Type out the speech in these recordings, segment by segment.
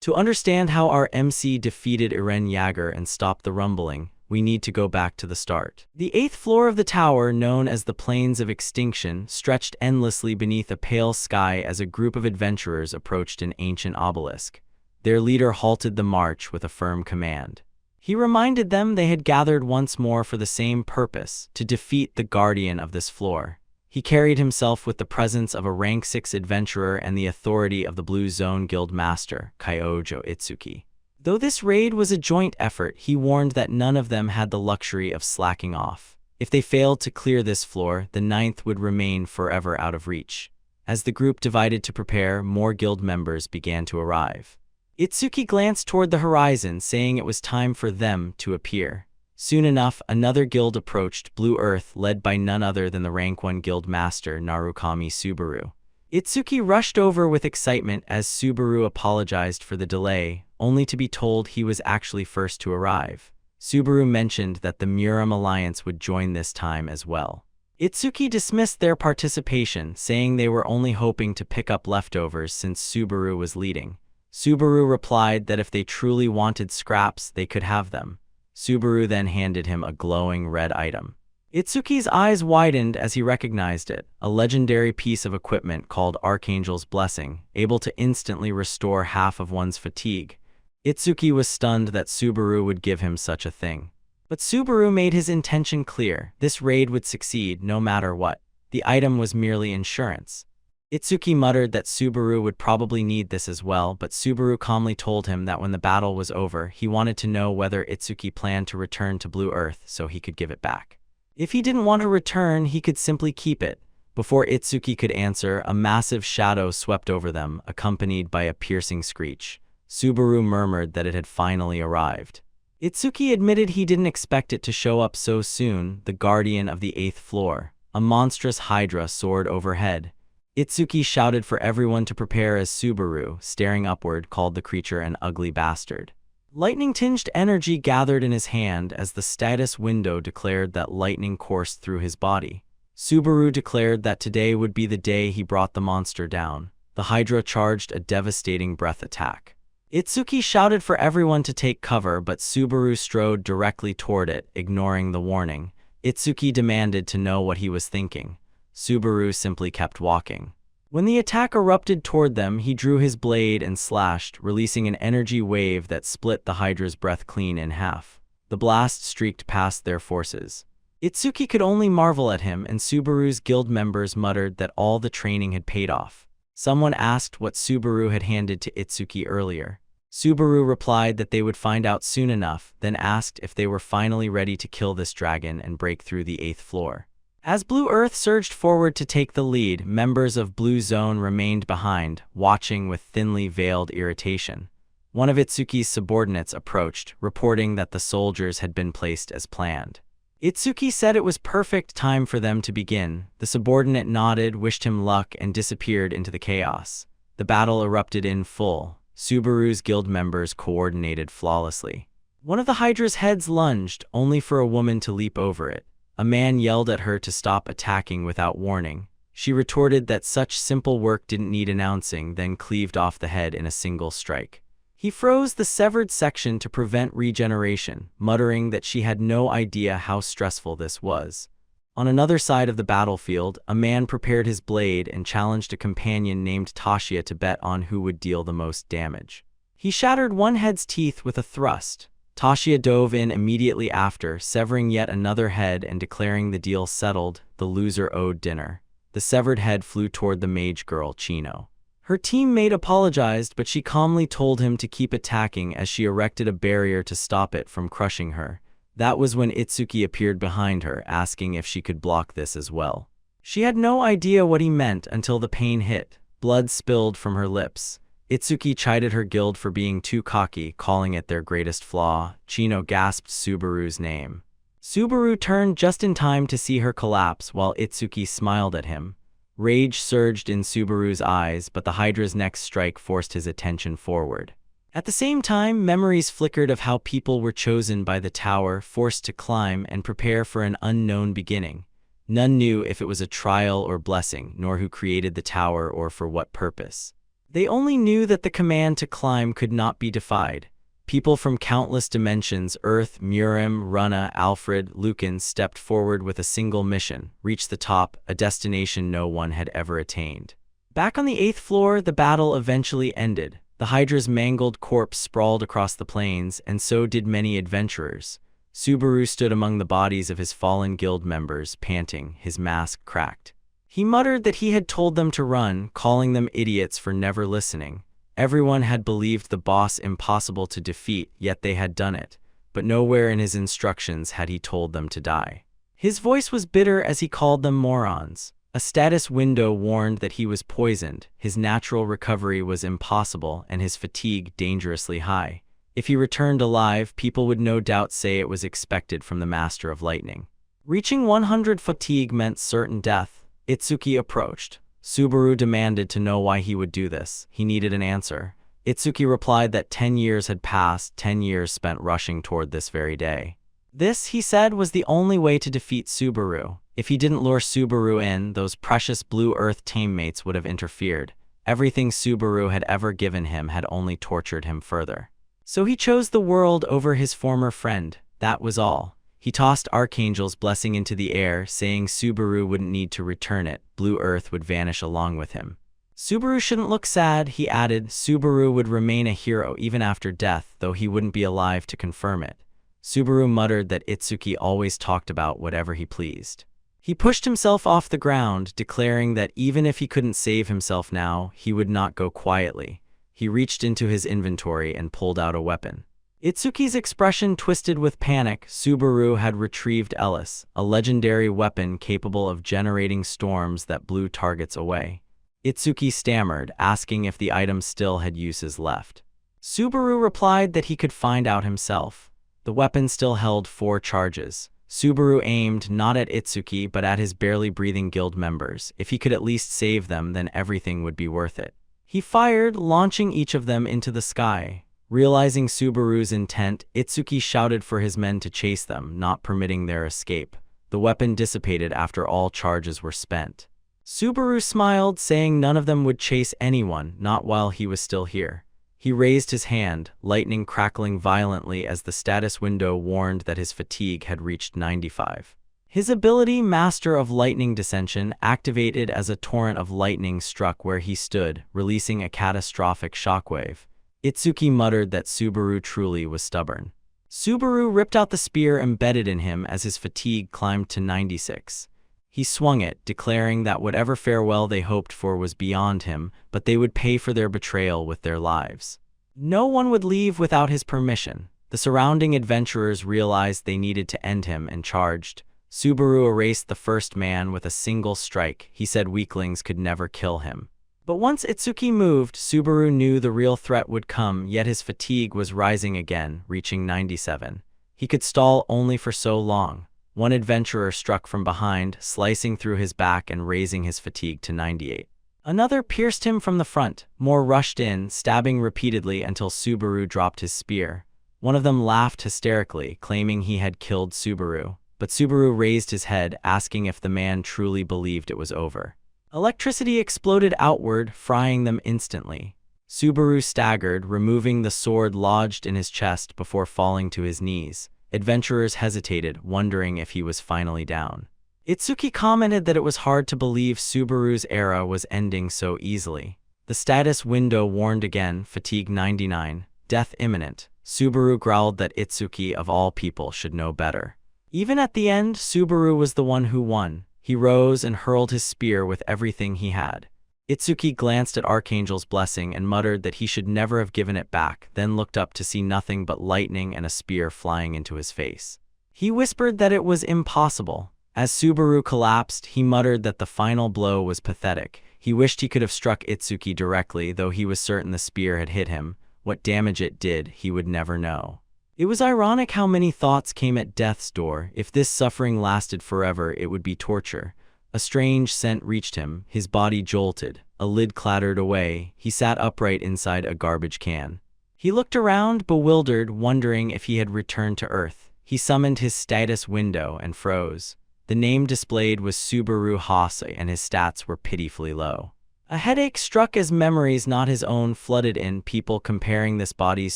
To understand how our MC defeated Eren Jaeger and stopped the rumbling, we need to go back to the start. The 8th floor of the tower, known as the Plains of Extinction, stretched endlessly beneath a pale sky as a group of adventurers approached an ancient obelisk. Their leader halted the march with a firm command. He reminded them they had gathered once more for the same purpose, to defeat the guardian of this floor. He carried himself with the presence of a rank 6 adventurer and the authority of the Blue Zone Guild Master, Kyojo Itsuki. Though this raid was a joint effort, he warned that none of them had the luxury of slacking off. If they failed to clear this floor, the 9th would remain forever out of reach. As the group divided to prepare, more guild members began to arrive. Itsuki glanced toward the horizon, saying it was time for them to appear. Soon enough, another guild approached, Blue Earth, led by none other than the rank 1 guild master, Narukami Subaru. Itsuki rushed over with excitement as Subaru apologized for the delay, only to be told he was actually first to arrive. Subaru mentioned that the Muram Alliance would join this time as well. Itsuki dismissed their participation, saying they were only hoping to pick up leftovers since Subaru was leading. Subaru replied that if they truly wanted scraps, they could have them. Subaru then handed him a glowing red item. Itsuki's eyes widened as he recognized it, a legendary piece of equipment called Archangel's Blessing, able to instantly restore half of one's fatigue. Itsuki was stunned that Subaru would give him such a thing. But Subaru made his intention clear. This raid would succeed no matter what. The item was merely insurance. Itsuki muttered that Subaru would probably need this as well, but Subaru calmly told him that when the battle was over, he wanted to know whether Itsuki planned to return to Blue Earth so he could give it back. If he didn't want to return, he could simply keep it. Before Itsuki could answer, a massive shadow swept over them, accompanied by a piercing screech. Subaru murmured that it had finally arrived. Itsuki admitted he didn't expect it to show up so soon, the guardian of the 8th floor. A monstrous hydra soared overhead. Itsuki shouted for everyone to prepare as Subaru, staring upward, called the creature an ugly bastard. Lightning-tinged energy gathered in his hand as the status window declared that lightning coursed through his body. Subaru declared that today would be the day he brought the monster down. The Hydra charged a devastating breath attack. Itsuki shouted for everyone to take cover, but Subaru strode directly toward it, ignoring the warning. Itsuki demanded to know what he was thinking. Subaru simply kept walking. When the attack erupted toward them, he drew his blade and slashed, releasing an energy wave that split the Hydra's breath clean in half. The blast streaked past their forces. Itsuki could only marvel at him, and Subaru's guild members muttered that all the training had paid off. Someone asked what Subaru had handed to Itsuki earlier. Subaru replied that they would find out soon enough, then asked if they were finally ready to kill this dragon and break through the 8th floor. As Blue Earth surged forward to take the lead, members of Blue Zone remained behind, watching with thinly veiled irritation. One of Itsuki's subordinates approached, reporting that the soldiers had been placed as planned. Itsuki said it was perfect time for them to begin. The subordinate nodded, wished him luck, and disappeared into the chaos. The battle erupted in full. Subaru's guild members coordinated flawlessly. One of the Hydra's heads lunged, only for a woman to leap over it. A man yelled at her to stop attacking without warning. She retorted that such simple work didn't need announcing, then cleaved off the head in a single strike. He froze the severed section to prevent regeneration, muttering that she had no idea how stressful this was. On another side of the battlefield, a man prepared his blade and challenged a companion named Tashiya to bet on who would deal the most damage. He shattered one head's teeth with a thrust. Tashiya dove in immediately after, severing yet another head and declaring the deal settled. The loser owed dinner. The severed head flew toward the mage girl, Chino. Her teammate apologized, but she calmly told him to keep attacking as she erected a barrier to stop it from crushing her. That was when Itsuki appeared behind her, asking if she could block this as well. She had no idea what he meant until the pain hit. Blood spilled from her lips. Itsuki chided her guild for being too cocky, calling it their greatest flaw. Chino gasped Subaru's name. Subaru turned just in time to see her collapse while Itsuki smiled at him. Rage surged in Subaru's eyes, but the Hydra's next strike forced his attention forward. At the same time, memories flickered of how people were chosen by the tower, forced to climb and prepare for an unknown beginning. None knew if it was a trial or blessing, nor who created the tower or for what purpose. They only knew that the command to climb could not be defied. People from countless dimensions, Earth, Murim, Runa, Alfred, Lucan, stepped forward with a single mission: reach the top, a destination no one had ever attained. Back on the 8th floor, the battle eventually ended. The Hydra's mangled corpse sprawled across the plains, and so did many adventurers. Subaru stood among the bodies of his fallen guild members, panting, his mask cracked. He muttered that he had told them to run, calling them idiots for never listening. Everyone had believed the boss impossible to defeat, yet they had done it. But nowhere in his instructions had he told them to die. His voice was bitter as he called them morons. A status window warned that he was poisoned, his natural recovery was impossible, and his fatigue dangerously high. If he returned alive, people would no doubt say it was expected from the Master of Lightning. Reaching 100 fatigue meant certain death. Itsuki approached. Subaru demanded to know why he would do this. He needed an answer. Itsuki replied that 10 years had passed, 10 years spent rushing toward this very day. This, he said, was the only way to defeat Subaru. If he didn't lure Subaru in, those precious Blue Earth tamemates would have interfered. Everything Subaru had ever given him had only tortured him further. So he chose the world over his former friend. That was all. He tossed Archangel's blessing into the air, saying Subaru wouldn't need to return it. Blue Earth would vanish along with him. Subaru shouldn't look sad, he added. Subaru would remain a hero even after death, though he wouldn't be alive to confirm it. Subaru muttered that Itsuki always talked about whatever he pleased. He pushed himself off the ground, declaring that even if he couldn't save himself now, he would not go quietly. He reached into his inventory and pulled out a weapon. Itsuki's expression twisted with panic. Subaru had retrieved Ellis, a legendary weapon capable of generating storms that blew targets away. Itsuki stammered, asking if the item still had uses left. Subaru replied that he could find out himself. The weapon still held 4 charges. Subaru aimed not at Itsuki but at his barely breathing guild members. If he could at least save them, then everything would be worth it. He fired, launching each of them into the sky. Realizing Subaru's intent, Itsuki shouted for his men to chase them, not permitting their escape. The weapon dissipated after all charges were spent. Subaru smiled, saying none of them would chase anyone, not while he was still here. He raised his hand, lightning crackling violently as the status window warned that his fatigue had reached 95. His ability, Master of Lightning Descension, activated as a torrent of lightning struck where he stood, releasing a catastrophic shockwave. Itsuki muttered that Subaru truly was stubborn. Subaru ripped out the spear embedded in him as his fatigue climbed to 96. He swung it, declaring that whatever farewell they hoped for was beyond him, but they would pay for their betrayal with their lives. No one would leave without his permission. The surrounding adventurers realized they needed to end him and charged. Subaru erased the first man with a single strike. He said weaklings could never kill him. But once Itsuki moved, Subaru knew the real threat would come, yet his fatigue was rising again, reaching 97. He could stall only for so long. One adventurer struck from behind, slicing through his back and raising his fatigue to 98. Another pierced him from the front. More rushed in, stabbing repeatedly until Subaru dropped his spear. One of them laughed hysterically, claiming he had killed Subaru. But Subaru raised his head, asking if the man truly believed it was over. Electricity exploded outward, frying them instantly. Subaru staggered, removing the sword lodged in his chest before falling to his knees. Adventurers hesitated, wondering if he was finally down. Itsuki commented that it was hard to believe Subaru's era was ending so easily. The status window warned again, fatigue 99, death imminent. Subaru growled that Itsuki, of all people, should know better. Even at the end, Subaru was the one who won. He rose and hurled his spear with everything he had. Itsuki glanced at Archangel's blessing and muttered that he should never have given it back, then looked up to see nothing but lightning and a spear flying into his face. He whispered that it was impossible. As Subaru collapsed, he muttered that the final blow was pathetic. He wished he could have struck Itsuki directly, though he was certain the spear had hit him. What damage it did, he would never know. It was ironic how many thoughts came at death's door. If this suffering lasted forever, it would be torture. A strange scent reached him, his body jolted, a lid clattered away, he sat upright inside a garbage can. He looked around, bewildered, wondering if he had returned to Earth. He summoned his status window and froze. The name displayed was Subaru Hase and his stats were pitifully low. A headache struck as memories not his own flooded in, people comparing this body's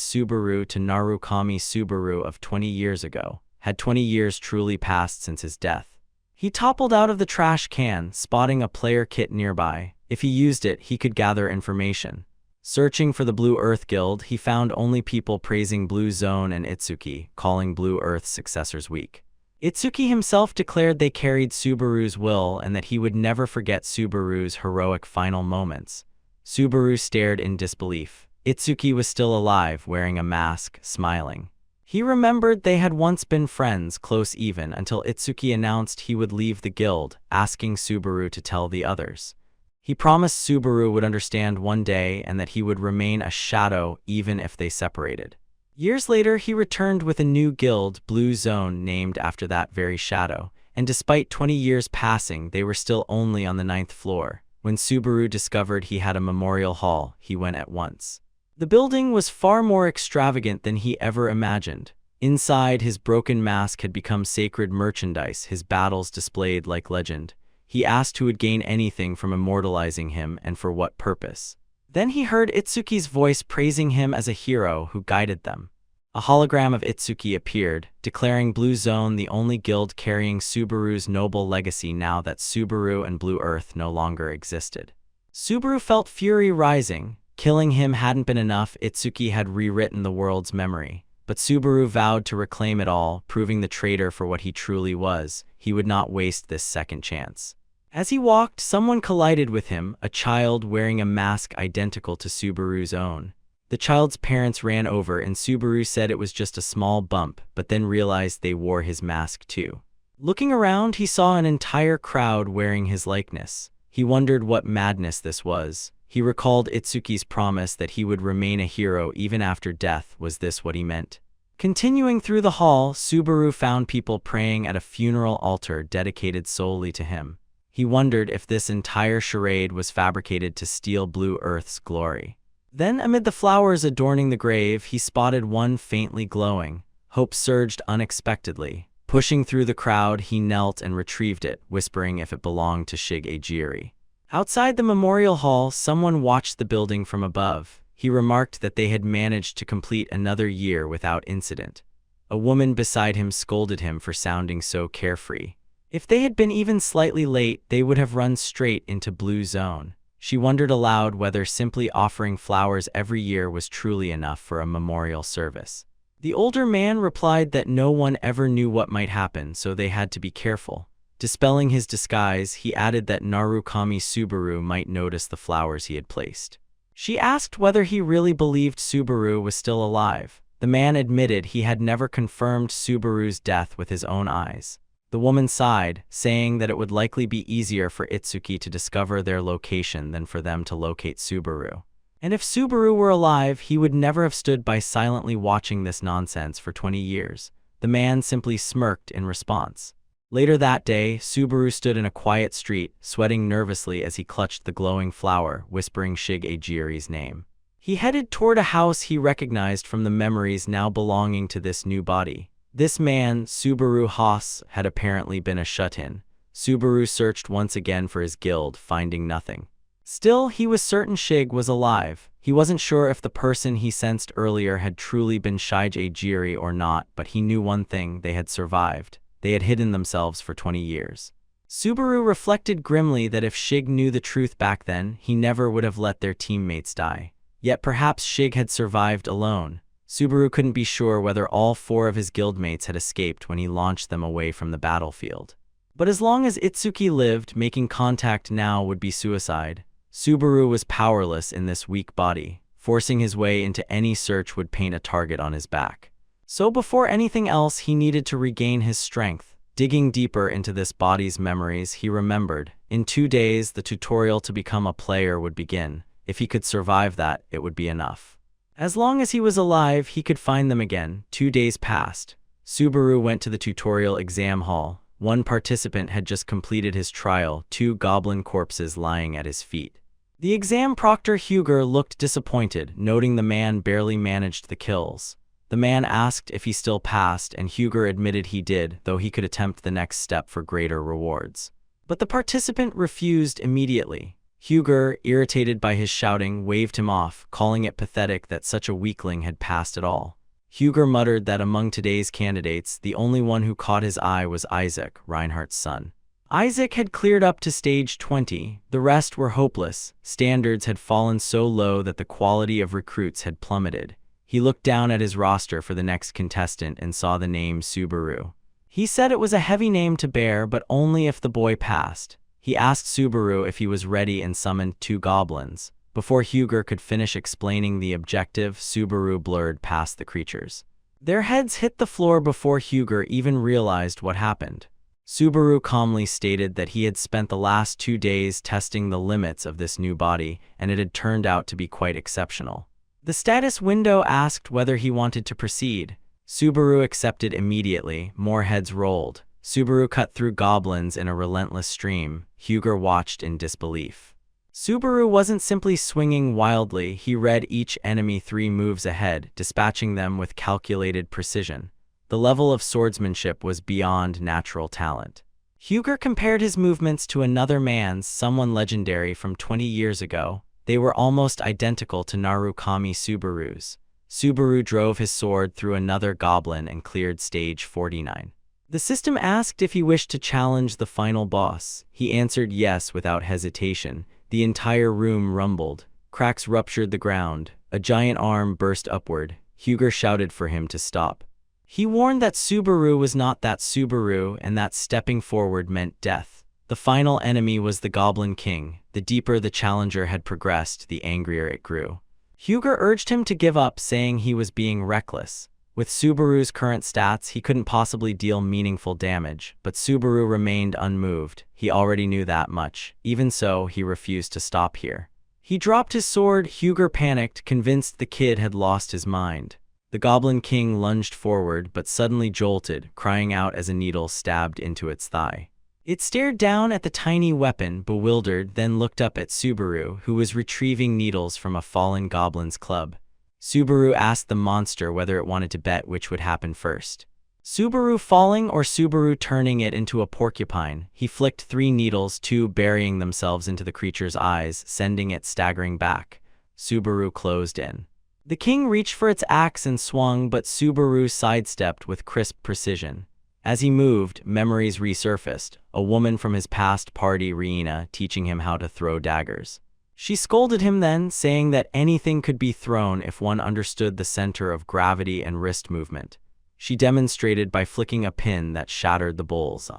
Subaru to Narukami Subaru of 20 years ago. Had 20 years truly passed since his death? He toppled out of the trash can, spotting a player kit nearby. If he used it, he could gather information. Searching for the Blue Earth Guild, he found only people praising Blue Zone and Itsuki, calling Blue Earth's successors weak. Itsuki himself declared they carried Subaru's will and that he would never forget Subaru's heroic final moments. Subaru stared in disbelief. Itsuki was still alive, wearing a mask, smiling. He remembered they had once been friends, close even, until Itsuki announced he would leave the guild, asking Subaru to tell the others. He promised Subaru would understand one day and that he would remain a shadow even if they separated. Years later, he returned with a new guild, Blue Zone, named after that very shadow, and despite 20 years passing, they were still only on the 9th floor. When Subaru discovered he had a memorial hall, he went at once. The building was far more extravagant than he ever imagined. Inside, his broken mask had become sacred merchandise, his battles displayed like legend. He asked who would gain anything from immortalizing him and for what purpose. Then he heard Itsuki's voice praising him as a hero who guided them. A hologram of Itsuki appeared, declaring Blue Zone the only guild carrying Subaru's noble legacy now that Subaru and Blue Earth no longer existed. Subaru felt fury rising. Killing him hadn't been enough. Itsuki had rewritten the world's memory. But Subaru vowed to reclaim it all, proving the traitor for what he truly was. He would not waste this second chance. As he walked, someone collided with him, a child wearing a mask identical to Subaru's own. The child's parents ran over and Subaru said it was just a small bump, but then realized they wore his mask too. Looking around, he saw an entire crowd wearing his likeness. He wondered what madness this was. He recalled Itsuki's promise that he would remain a hero even after death. Was this what he meant? Continuing through the hall, Subaru found people praying at a funeral altar dedicated solely to him. He wondered if this entire charade was fabricated to steal Blue Earth's glory. Then, amid the flowers adorning the grave, he spotted one faintly glowing. Hope surged unexpectedly. Pushing through the crowd, he knelt and retrieved it, whispering if it belonged to Shig Ejiri. Outside the memorial hall, someone watched the building from above. He remarked that they had managed to complete another year without incident. A woman beside him scolded him for sounding so carefree. If they had been even slightly late, they would have run straight into Blue Zone. She wondered aloud whether simply offering flowers every year was truly enough for a memorial service. The older man replied that no one ever knew what might happen, so they had to be careful. Dispelling his disguise, he added that Narukami Subaru might notice the flowers he had placed. She asked whether he really believed Subaru was still alive. The man admitted he had never confirmed Subaru's death with his own eyes. The woman sighed, saying that it would likely be easier for Itsuki to discover their location than for them to locate Subaru. And if Subaru were alive, he would never have stood by silently watching this nonsense for 20 years. The man simply smirked in response. Later that day, Subaru stood in a quiet street, sweating nervously as he clutched the glowing flower, whispering Shig Ejiri's name. He headed toward a house he recognized from the memories now belonging to this new body. This man, Subaru Haas, had apparently been a shut-in. Subaru searched once again for his guild, finding nothing. Still, he was certain Shig was alive. He wasn't sure if the person he sensed earlier had truly been Shig Ejiri or not, but he knew one thing: they had survived. They had hidden themselves for 20 years. Subaru reflected grimly that if Shig knew the truth back then, he never would have let their teammates die. Yet perhaps Shig had survived alone. Subaru couldn't be sure whether all 4 of his guildmates had escaped when he launched them away from the battlefield. But as long as Itsuki lived, making contact now would be suicide. Subaru was powerless in this weak body. Forcing his way into any search would paint a target on his back. So before anything else, he needed to regain his strength. Digging deeper into this body's memories, he remembered. In 2 days, the tutorial to become a player would begin. If he could survive that, it would be enough. As long as he was alive, he could find them again. 2 days passed. Subaru went to the tutorial exam hall. One participant had just completed his trial, 2 goblin corpses lying at his feet. The exam proctor Huger looked disappointed, noting the man barely managed the kills. The man asked if he still passed, and Huger admitted he did, though he could attempt the next step for greater rewards. But the participant refused immediately. Hyuger, irritated by his shouting, waved him off, calling it pathetic that such a weakling had passed at all. Hyuger muttered that among today's candidates, the only one who caught his eye was Isaac, Reinhardt's son. Isaac had cleared up to stage 20, the rest were hopeless. Standards had fallen so low that the quality of recruits had plummeted. He looked down at his roster for the next contestant and saw the name Subaru. He said it was a heavy name to bear, but only if the boy passed. He asked Subaru if he was ready and summoned 2 goblins. Before Hyuger could finish explaining the objective, Subaru blurred past the creatures. Their heads hit the floor before Hyuger even realized what happened. Subaru calmly stated that he had spent the last 2 days testing the limits of this new body, and it had turned out to be quite exceptional. The status window asked whether he wanted to proceed. Subaru accepted immediately. More heads rolled. Subaru cut through goblins in a relentless stream. Hyuger watched in disbelief. Subaru wasn't simply swinging wildly, he read each enemy 3 moves ahead, dispatching them with calculated precision. The level of swordsmanship was beyond natural talent. Hyuger compared his movements to another man's, someone legendary from 20 years ago. They were almost identical to Narukami Subaru's. Subaru drove his sword through another goblin and cleared stage 49. The system asked if he wished to challenge the final boss. He answered yes without hesitation. The entire room rumbled. Cracks ruptured the ground. A giant arm burst upward. Hyuger shouted for him to stop. He warned that Subaru was not that Subaru and that stepping forward meant death. The final enemy was the Goblin King. The deeper the challenger had progressed, the angrier it grew. Hyuger urged him to give up, saying he was being reckless. With Subaru's current stats, he couldn't possibly deal meaningful damage, but Subaru remained unmoved. He already knew that much. Even so, he refused to stop here. He dropped his sword. Hyuger panicked, convinced the kid had lost his mind. The Goblin King lunged forward, but suddenly jolted, crying out as a needle stabbed into its thigh. It stared down at the tiny weapon, bewildered, then looked up at Subaru, who was retrieving needles from a fallen goblin's club. Subaru asked the monster whether it wanted to bet which would happen first. Subaru falling or Subaru turning it into a porcupine. He flicked 3 needles, 2 burying themselves into the creature's eyes, sending it staggering back. Subaru closed in. The king reached for its axe and swung, but Subaru sidestepped with crisp precision. As he moved, memories resurfaced. A woman from his past party, Reina, teaching him how to throw daggers. She scolded him then, saying that anything could be thrown if one understood the center of gravity and wrist movement. She demonstrated by flicking a pin that shattered the bowls.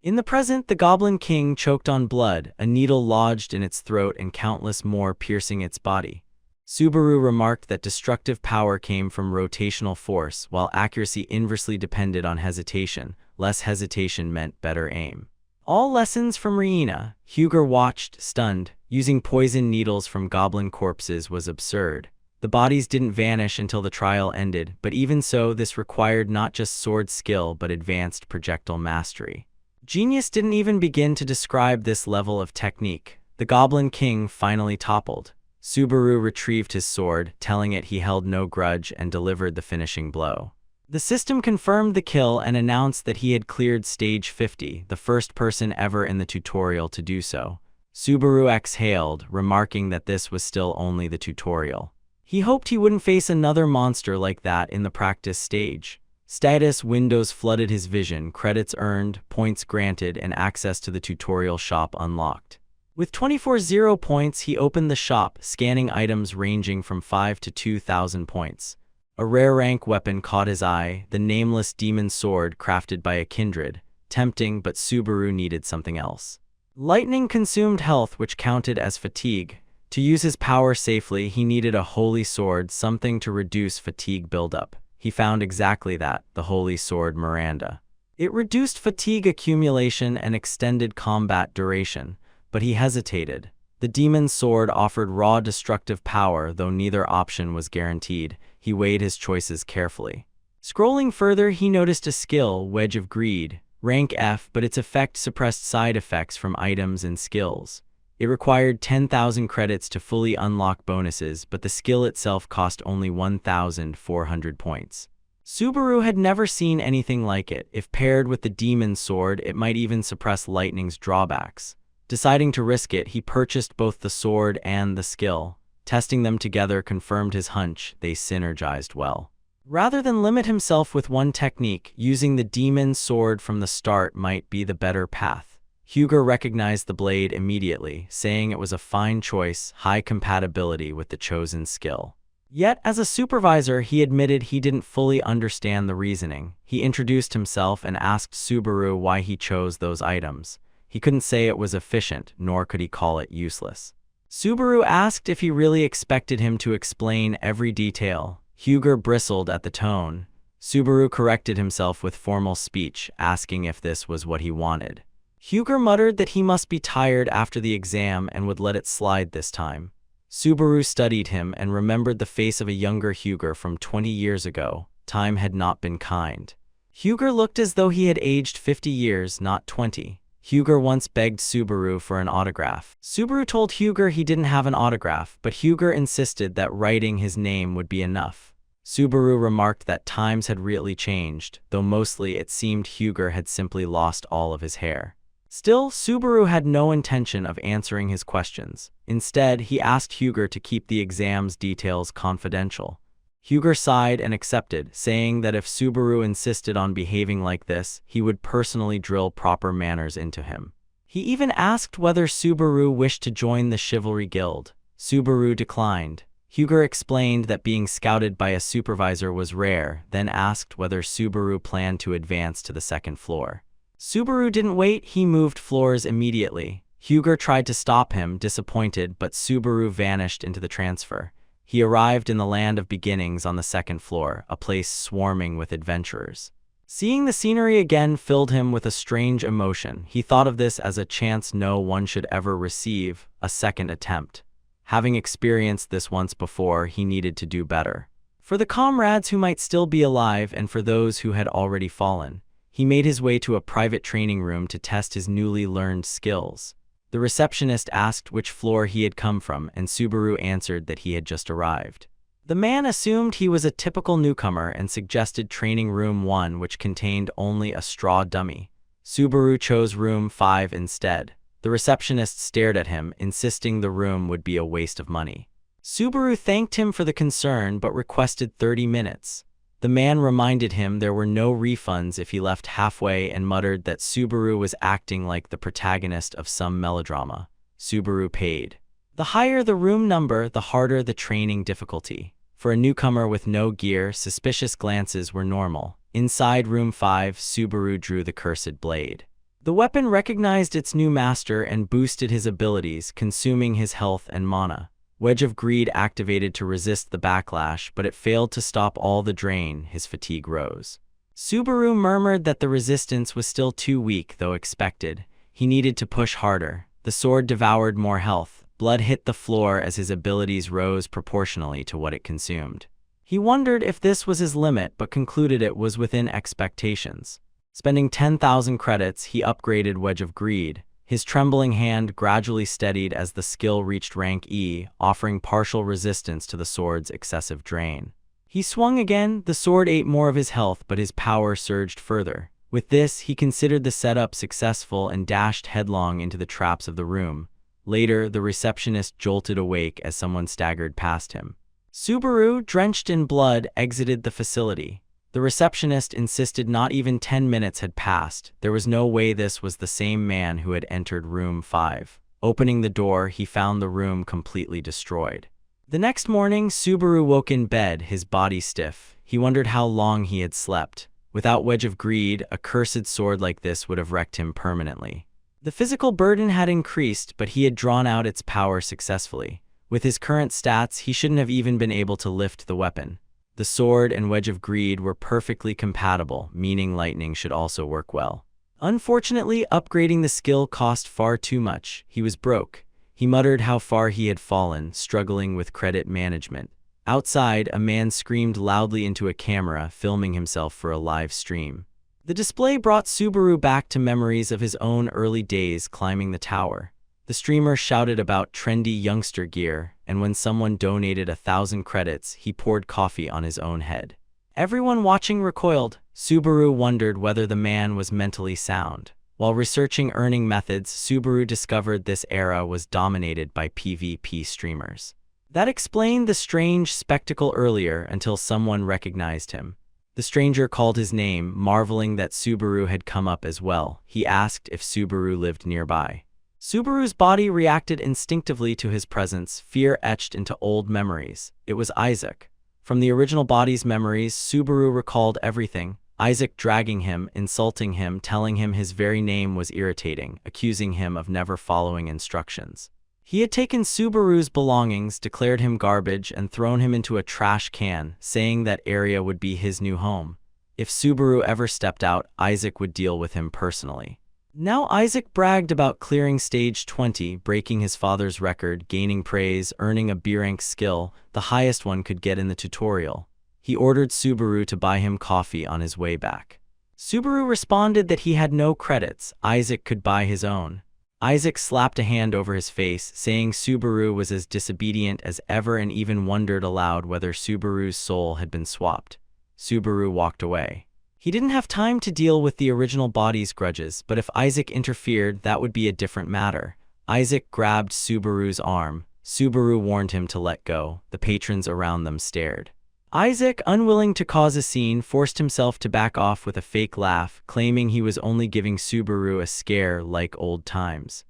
In the present, the Goblin King choked on blood, a needle lodged in its throat and countless more piercing its body. Subaru remarked that destructive power came from rotational force, while accuracy inversely depended on hesitation. Less hesitation meant better aim. All lessons from Reina. Hyuger watched, stunned. Using poison needles from goblin corpses was absurd. The bodies didn't vanish until the trial ended, but even so, this required not just sword skill but advanced projectile mastery. Genius didn't even begin to describe this level of technique. The Goblin King finally toppled. Subaru retrieved his sword, telling it he held no grudge, and delivered the finishing blow. The system confirmed the kill and announced that he had cleared stage 50, the first person ever in the tutorial to do so. Subaru exhaled, remarking that this was still only the tutorial. He hoped he wouldn't face another monster like that in the practice stage. Status windows flooded his vision, credits earned, points granted, and access to the tutorial shop unlocked. With 24,000 points, he opened the shop, scanning items ranging from 5 to 2,000 points. A rare rank weapon caught his eye, the nameless demon sword crafted by a kindred. Tempting, but Subaru needed something else. Lightning consumed health, which counted as fatigue. To use his power safely, he needed a holy sword, something to reduce fatigue buildup. He found exactly that, the holy sword Miranda. It reduced fatigue accumulation and extended combat duration, but he hesitated. The demon's sword offered raw destructive power, though neither option was guaranteed. He weighed his choices carefully. Scrolling further, he noticed a skill, Wedge of Greed. Rank F, but its effect suppressed side effects from items and skills. It required 10,000 credits to fully unlock bonuses, but the skill itself cost only 1,400 points. Subaru had never seen anything like it. If paired with the demon sword, it might even suppress lightning's drawbacks. Deciding to risk it, he purchased both the sword and the skill. Testing them together confirmed his hunch, they synergized well. Rather than limit himself with one technique, using the demon sword from the start might be the better path. Huger recognized the blade immediately, saying it was a fine choice, high compatibility with the chosen skill. Yet, as a supervisor, he admitted he didn't fully understand the reasoning. He introduced himself and asked Subaru why he chose those items. He couldn't say it was efficient, nor could he call it useless. Subaru asked if he really expected him to explain every detail. Huger bristled at the tone. Subaru corrected himself with formal speech, asking if this was what he wanted. Huger muttered that he must be tired after the exam and would let it slide this time. Subaru studied him and remembered the face of a younger Huger from 20 years ago. Time had not been kind. Huger looked as though he had aged 50 years, not 20. Huger once begged Subaru for an autograph. Subaru told Huger he didn't have an autograph, but Huger insisted that writing his name would be enough. Subaru remarked that times had really changed, though mostly it seemed Huger had simply lost all of his hair. Still, Subaru had no intention of answering his questions. Instead, he asked Huger to keep the exam's details confidential. Huger sighed and accepted, saying that if Subaru insisted on behaving like this, he would personally drill proper manners into him. He even asked whether Subaru wished to join the Chivalry Guild. Subaru declined. Huger explained that being scouted by a supervisor was rare, then asked whether Subaru planned to advance to the second floor. Subaru didn't wait, he moved floors immediately. Huger tried to stop him, disappointed, but Subaru vanished into the transfer. He arrived in the land of beginnings on the second floor, a place swarming with adventurers. Seeing the scenery again filled him with a strange emotion. He thought of this as a chance no one should ever receive, a second attempt. Having experienced this once before, he needed to do better. For the comrades who might still be alive and for those who had already fallen, he made his way to a private training room to test his newly learned skills. The receptionist asked which floor he had come from, and Subaru answered that he had just arrived. The man assumed he was a typical newcomer and suggested training room 1, which contained only a straw dummy. Subaru chose room 5 instead. The receptionist stared at him, insisting the room would be a waste of money. Subaru thanked him for the concern but requested 30 minutes. The man reminded him there were no refunds if he left halfway and muttered that Subaru was acting like the protagonist of some melodrama. Subaru paid. The higher the room number, the harder the training difficulty. For a newcomer with no gear, suspicious glances were normal. Inside room 5, Subaru drew the cursed blade. The weapon recognized its new master and boosted his abilities, consuming his health and mana. Wedge of Greed activated to resist the backlash, but it failed to stop all the drain. His fatigue rose. Subaru murmured that the resistance was still too weak, though expected. He needed to push harder. The sword devoured more health. Blood hit the floor as his abilities rose proportionally to what it consumed. He wondered if this was his limit, but concluded it was within expectations. Spending 10,000 credits, he upgraded Wedge of Greed. His trembling hand gradually steadied as the skill reached rank E, offering partial resistance to the sword's excessive drain. He swung again. The sword ate more of his health, but his power surged further. With this, he considered the setup successful and dashed headlong into the traps of the room. Later, the receptionist jolted awake as someone staggered past him. Subaru, drenched in blood, exited the facility. The receptionist insisted not even 10 minutes had passed. There was no way this was the same man who had entered room 5. Opening the door, he found the room completely destroyed. The next morning, Subaru woke in bed, his body stiff. He wondered how long he had slept. Without Wedge of Greed, a cursed sword like this would have wrecked him permanently. The physical burden had increased, but he had drawn out its power successfully. With his current stats, he shouldn't have even been able to lift the weapon. The sword and Wedge of Greed were perfectly compatible, meaning lightning should also work well. Unfortunately, upgrading the skill cost far too much. He was broke. He muttered how far he had fallen, struggling with credit management. Outside, a man screamed loudly into a camera, filming himself for a live stream. The display brought Subaru back to memories of his own early days climbing the tower. The streamer shouted about trendy youngster gear, and when someone donated 1,000 credits, he poured coffee on his own head. Everyone watching recoiled. Subaru wondered whether the man was mentally sound. While researching earning methods, Subaru discovered this era was dominated by PvP streamers. That explained the strange spectacle earlier until someone recognized him. The stranger called his name, marveling that Subaru had come up as well. He asked if Subaru lived nearby. Subaru's body reacted instinctively to his presence, fear etched into old memories. It was Isaac. From the original body's memories, Subaru recalled everything. Isaac dragging him, insulting him, telling him his very name was irritating, accusing him of never following instructions. He had taken Subaru's belongings, declared him garbage, and thrown him into a trash can, saying that area would be his new home. If Subaru ever stepped out, Isaac would deal with him personally. Now Isaac bragged about clearing stage 20, breaking his father's record, gaining praise, earning a B-rank skill, the highest one could get in the tutorial. He ordered Subaru to buy him coffee on his way back. Subaru responded that he had no credits. Isaac could buy his own. Isaac slapped a hand over his face, saying Subaru was as disobedient as ever and even wondered aloud whether Subaru's soul had been swapped. Subaru walked away. He didn't have time to deal with the original body's grudges, but if Isaac interfered, that would be a different matter. Isaac grabbed Subaru's arm. Subaru warned him to let go. The patrons around them stared. Isaac, unwilling to cause a scene, forced himself to back off with a fake laugh, claiming he was only giving Subaru a scare like old times.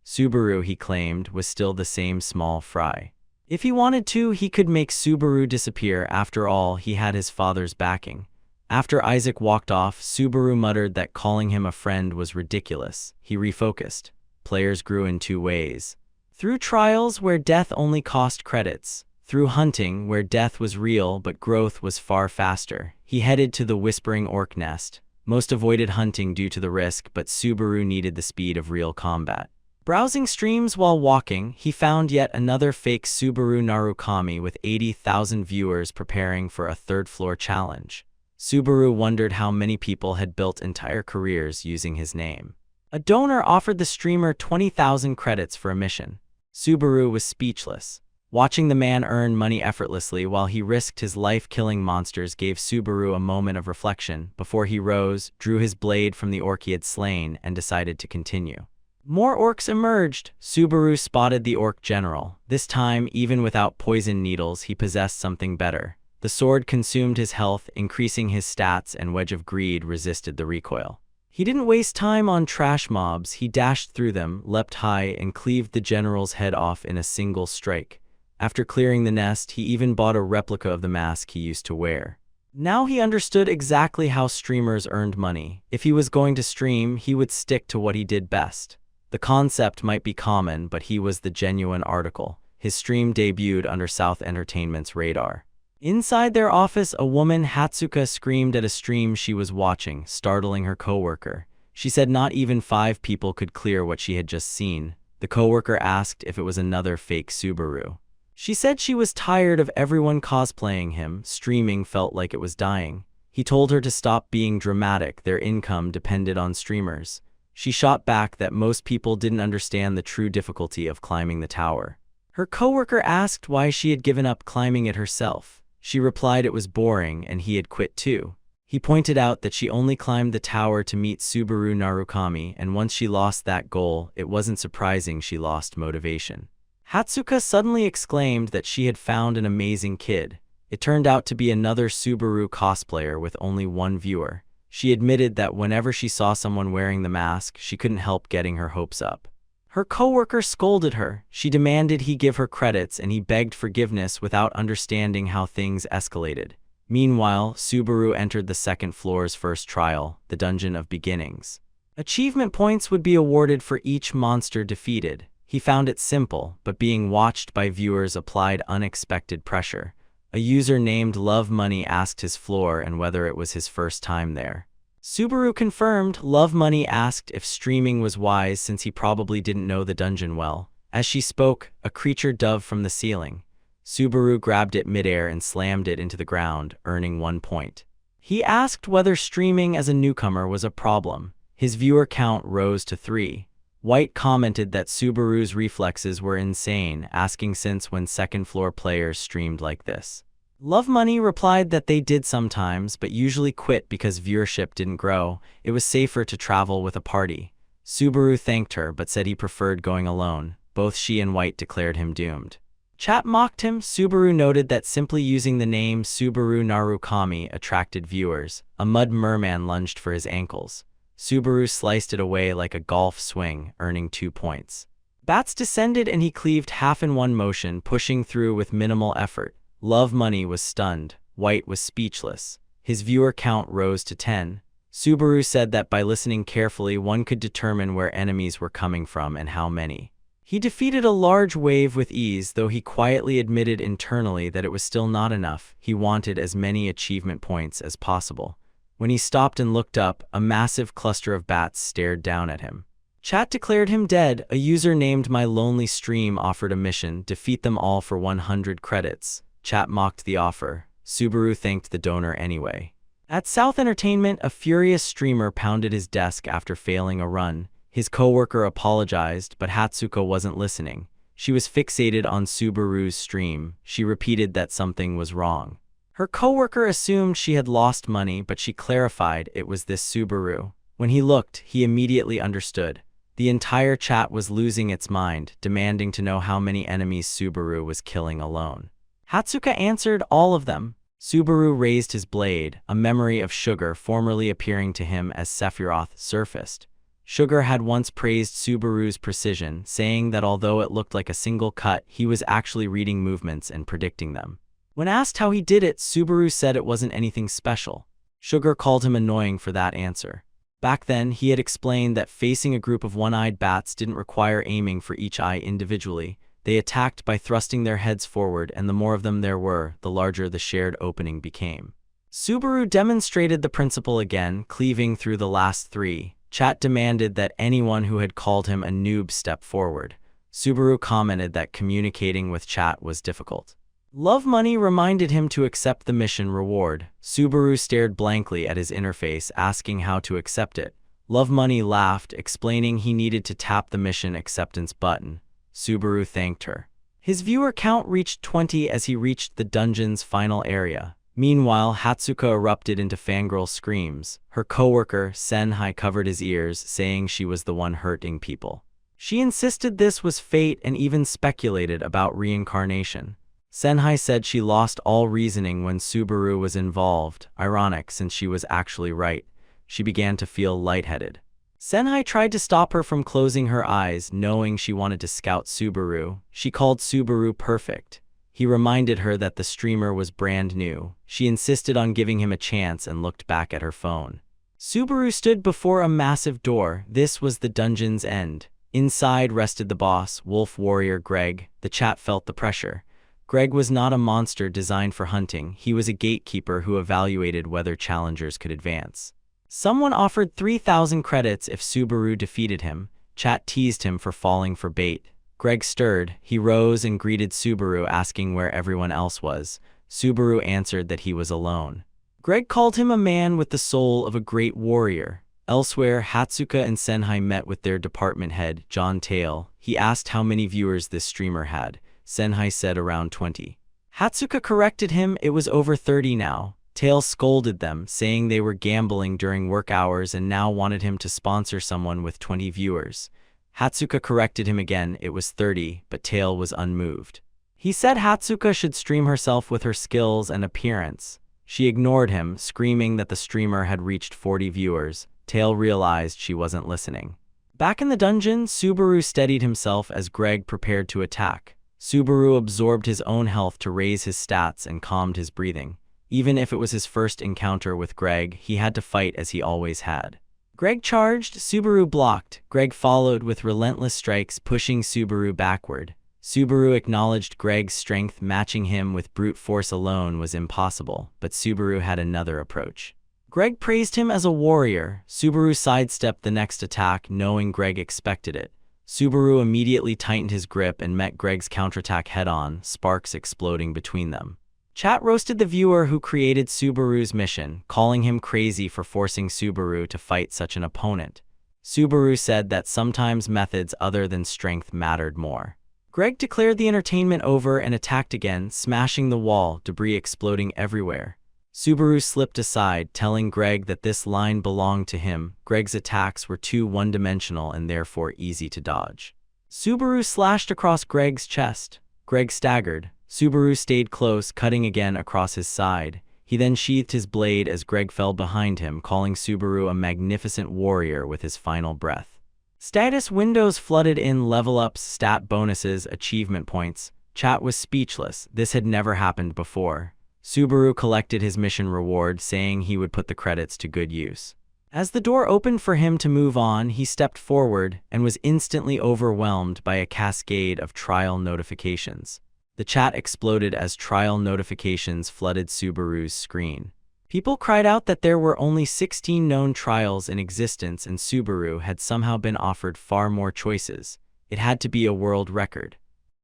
Subaru, he claimed, was still the same small fry. If he wanted to, he could make Subaru disappear. After all, he had his father's backing. After Isaac walked off, Subaru muttered that calling him a friend was ridiculous. He refocused. Players grew in two ways. Through trials where death only cost credits. Through hunting, where death was real but growth was far faster. He headed to the Whispering Orc Nest. Most avoided hunting due to the risk, but Subaru needed the speed of real combat. Browsing streams while walking, he found yet another fake Subaru Narukami with 80,000 viewers preparing for a third-floor challenge. Subaru wondered how many people had built entire careers using his name. A donor offered the streamer 20,000 credits for a mission. Subaru was speechless. Watching the man earn money effortlessly while he risked his life killing monsters gave Subaru a moment of reflection before he rose, drew his blade from the orc he had slain, and decided to continue. More orcs emerged. Subaru spotted the orc general. This time, even without poison needles, he possessed something better. The sword consumed his health, increasing his stats, and Wedge of Greed resisted the recoil. He didn't waste time on trash mobs. He dashed through them, leapt high, and cleaved the general's head off in a single strike. After clearing the nest, he even bought a replica of the mask he used to wear. Now he understood exactly how streamers earned money. If he was going to stream, he would stick to what he did best. The concept might be common, but he was the genuine article. His stream debuted under South Entertainment's radar. Inside their office, a woman, Hatsuka, screamed at a stream she was watching, startling her coworker. She said not even 5 people could clear what she had just seen. The coworker asked if it was another fake Subaru. She said she was tired of everyone cosplaying him. Streaming felt like it was dying. He told her to stop being dramatic. Their income depended on streamers. She shot back that most people didn't understand the true difficulty of climbing the tower. Her coworker asked why she had given up climbing it herself. She replied it was boring and he had quit too. He pointed out that she only climbed the tower to meet Subaru Narukami, and once she lost that goal, it wasn't surprising she lost motivation. Hatsuka suddenly exclaimed that she had found an amazing kid. It turned out to be another Subaru cosplayer with only one viewer. She admitted that whenever she saw someone wearing the mask, she couldn't help getting her hopes up. Her coworker scolded her. She demanded he give her credits, and he begged forgiveness without understanding how things escalated. Meanwhile, Subaru entered the second floor's first trial, the Dungeon of Beginnings. Achievement points would be awarded for each monster defeated. He found it simple, but being watched by viewers applied unexpected pressure. A user named Love Money asked his floor and whether it was his first time there. Subaru confirmed. Love Money asked if streaming was wise since he probably didn't know the dungeon well. As she spoke, a creature dove from the ceiling. Subaru grabbed it midair and slammed it into the ground, earning 1 point. He asked whether streaming as a newcomer was a problem. His viewer count rose to 3. White commented that Subaru's reflexes were insane, asking since when second-floor players streamed like this. Love Money replied that they did sometimes, but usually quit because viewership didn't grow. It was safer to travel with a party. Subaru thanked her but said he preferred going alone. Both she and White declared him doomed. Chat mocked him. Subaru noted that simply using the name Subaru Narukami attracted viewers. A mud merman lunged for his ankles. Subaru sliced it away like a golf swing, earning 2 points. Bats descended and he cleaved half in one motion, pushing through with minimal effort. Love Money was stunned. White was speechless. His viewer count rose to 10. Subaru said that by listening carefully, one could determine where enemies were coming from and how many. He defeated a large wave with ease, though he quietly admitted internally that it was still not enough. He wanted as many achievement points as possible. When he stopped and looked up, a massive cluster of bats stared down at him. Chat declared him dead. A user named My Lonely Stream offered a mission: defeat them all for 100 credits. Chat mocked the offer. Subaru thanked the donor anyway. At South Entertainment, a furious streamer pounded his desk after failing a run. His coworker apologized, but Hatsuko wasn't listening. She was fixated on Subaru's stream. She repeated that something was wrong. Her coworker assumed she had lost money, but she clarified it was this Subaru. When he looked, he immediately understood. The entire chat was losing its mind, demanding to know how many enemies Subaru was killing alone. Hatsuka answered, all of them. Subaru raised his blade. A memory of Sugar, formerly appearing to him as Sephiroth, surfaced. Sugar had once praised Subaru's precision, saying that although it looked like a single cut, he was actually reading movements and predicting them. When asked how he did it, Subaru said it wasn't anything special. Sugar called him annoying for that answer. Back then, he had explained that facing a group of one-eyed bats didn't require aiming for each eye individually. They attacked by thrusting their heads forward, and the more of them there were, the larger the shared opening became. Subaru demonstrated the principle again, cleaving through the last 3. Chat demanded that anyone who had called him a noob step forward. Subaru commented that communicating with Chat was difficult. Love Money reminded him to accept the mission reward. Subaru stared blankly at his interface, asking how to accept it. Love Money laughed, explaining he needed to tap the mission acceptance button. Subaru thanked her. His viewer count reached 20 as he reached the dungeon's final area. Meanwhile, Hatsuka erupted into fangirl screams. Her coworker, Senhai, covered his ears, saying she was the one hurting people. She insisted this was fate and even speculated about reincarnation. Senhai said she lost all reasoning when Subaru was involved, ironic since she was actually right. She began to feel lightheaded. Senhai tried to stop her from closing her eyes, knowing she wanted to scout Subaru. She called Subaru perfect. He reminded her that the streamer was brand new. She insisted on giving him a chance and looked back at her phone. Subaru stood before a massive door. This was the dungeon's end. Inside rested the boss, Wolf Warrior Greg. The chat felt the pressure. Greg was not a monster designed for hunting. He was a gatekeeper who evaluated whether challengers could advance. Someone offered 3,000 credits if Subaru defeated him. Chat teased him for falling for bait. Greg stirred. He rose and greeted Subaru, asking where everyone else was. Subaru answered that he was alone. Greg called him a man with the soul of a great warrior. Elsewhere, Hatsuka and Senhai met with their department head, John Tail. He asked how many viewers this streamer had. Senhai said around 20. Hatsuka corrected him, it was over 30 now. Tail scolded them, saying they were gambling during work hours and now wanted him to sponsor someone with 20 viewers. Hatsuka corrected him again, it was 30, but Tail was unmoved. He said Hatsuka should stream herself with her skills and appearance. She ignored him, screaming that the streamer had reached 40 viewers. Tail realized she wasn't listening. Back in the dungeon, Subaru steadied himself as Greg prepared to attack. Subaru absorbed his own health to raise his stats and calmed his breathing. Even if it was his first encounter with Greg, he had to fight as he always had. Greg charged, Subaru blocked. Greg followed with relentless strikes, pushing Subaru backward. Subaru acknowledged Greg's strength. Matching him with brute force alone was impossible, but Subaru had another approach. Greg praised him as a warrior. Subaru sidestepped the next attack, knowing Greg expected it. Subaru immediately tightened his grip and met Greg's counterattack head-on, sparks exploding between them. Chat roasted the viewer who created Subaru's mission, calling him crazy for forcing Subaru to fight such an opponent. Subaru said that sometimes methods other than strength mattered more. Greg declared the entertainment over and attacked again, smashing the wall, debris exploding everywhere. Subaru slipped aside, telling Greg that this line belonged to him. Greg's attacks were too one-dimensional and therefore easy to dodge. Subaru slashed across Greg's chest. Greg staggered. Subaru stayed close, cutting again across his side. He then sheathed his blade as Greg fell behind him, calling Subaru a magnificent warrior with his final breath. Status windows flooded in: level ups, stat bonuses, achievement points. Chat was speechless. This had never happened before. Subaru collected his mission reward, saying he would put the credits to good use. As the door opened for him to move on, he stepped forward and was instantly overwhelmed by a cascade of trial notifications. The chat exploded as trial notifications flooded Subaru's screen. People cried out that there were only 16 known trials in existence and Subaru had somehow been offered far more choices. It had to be a world record.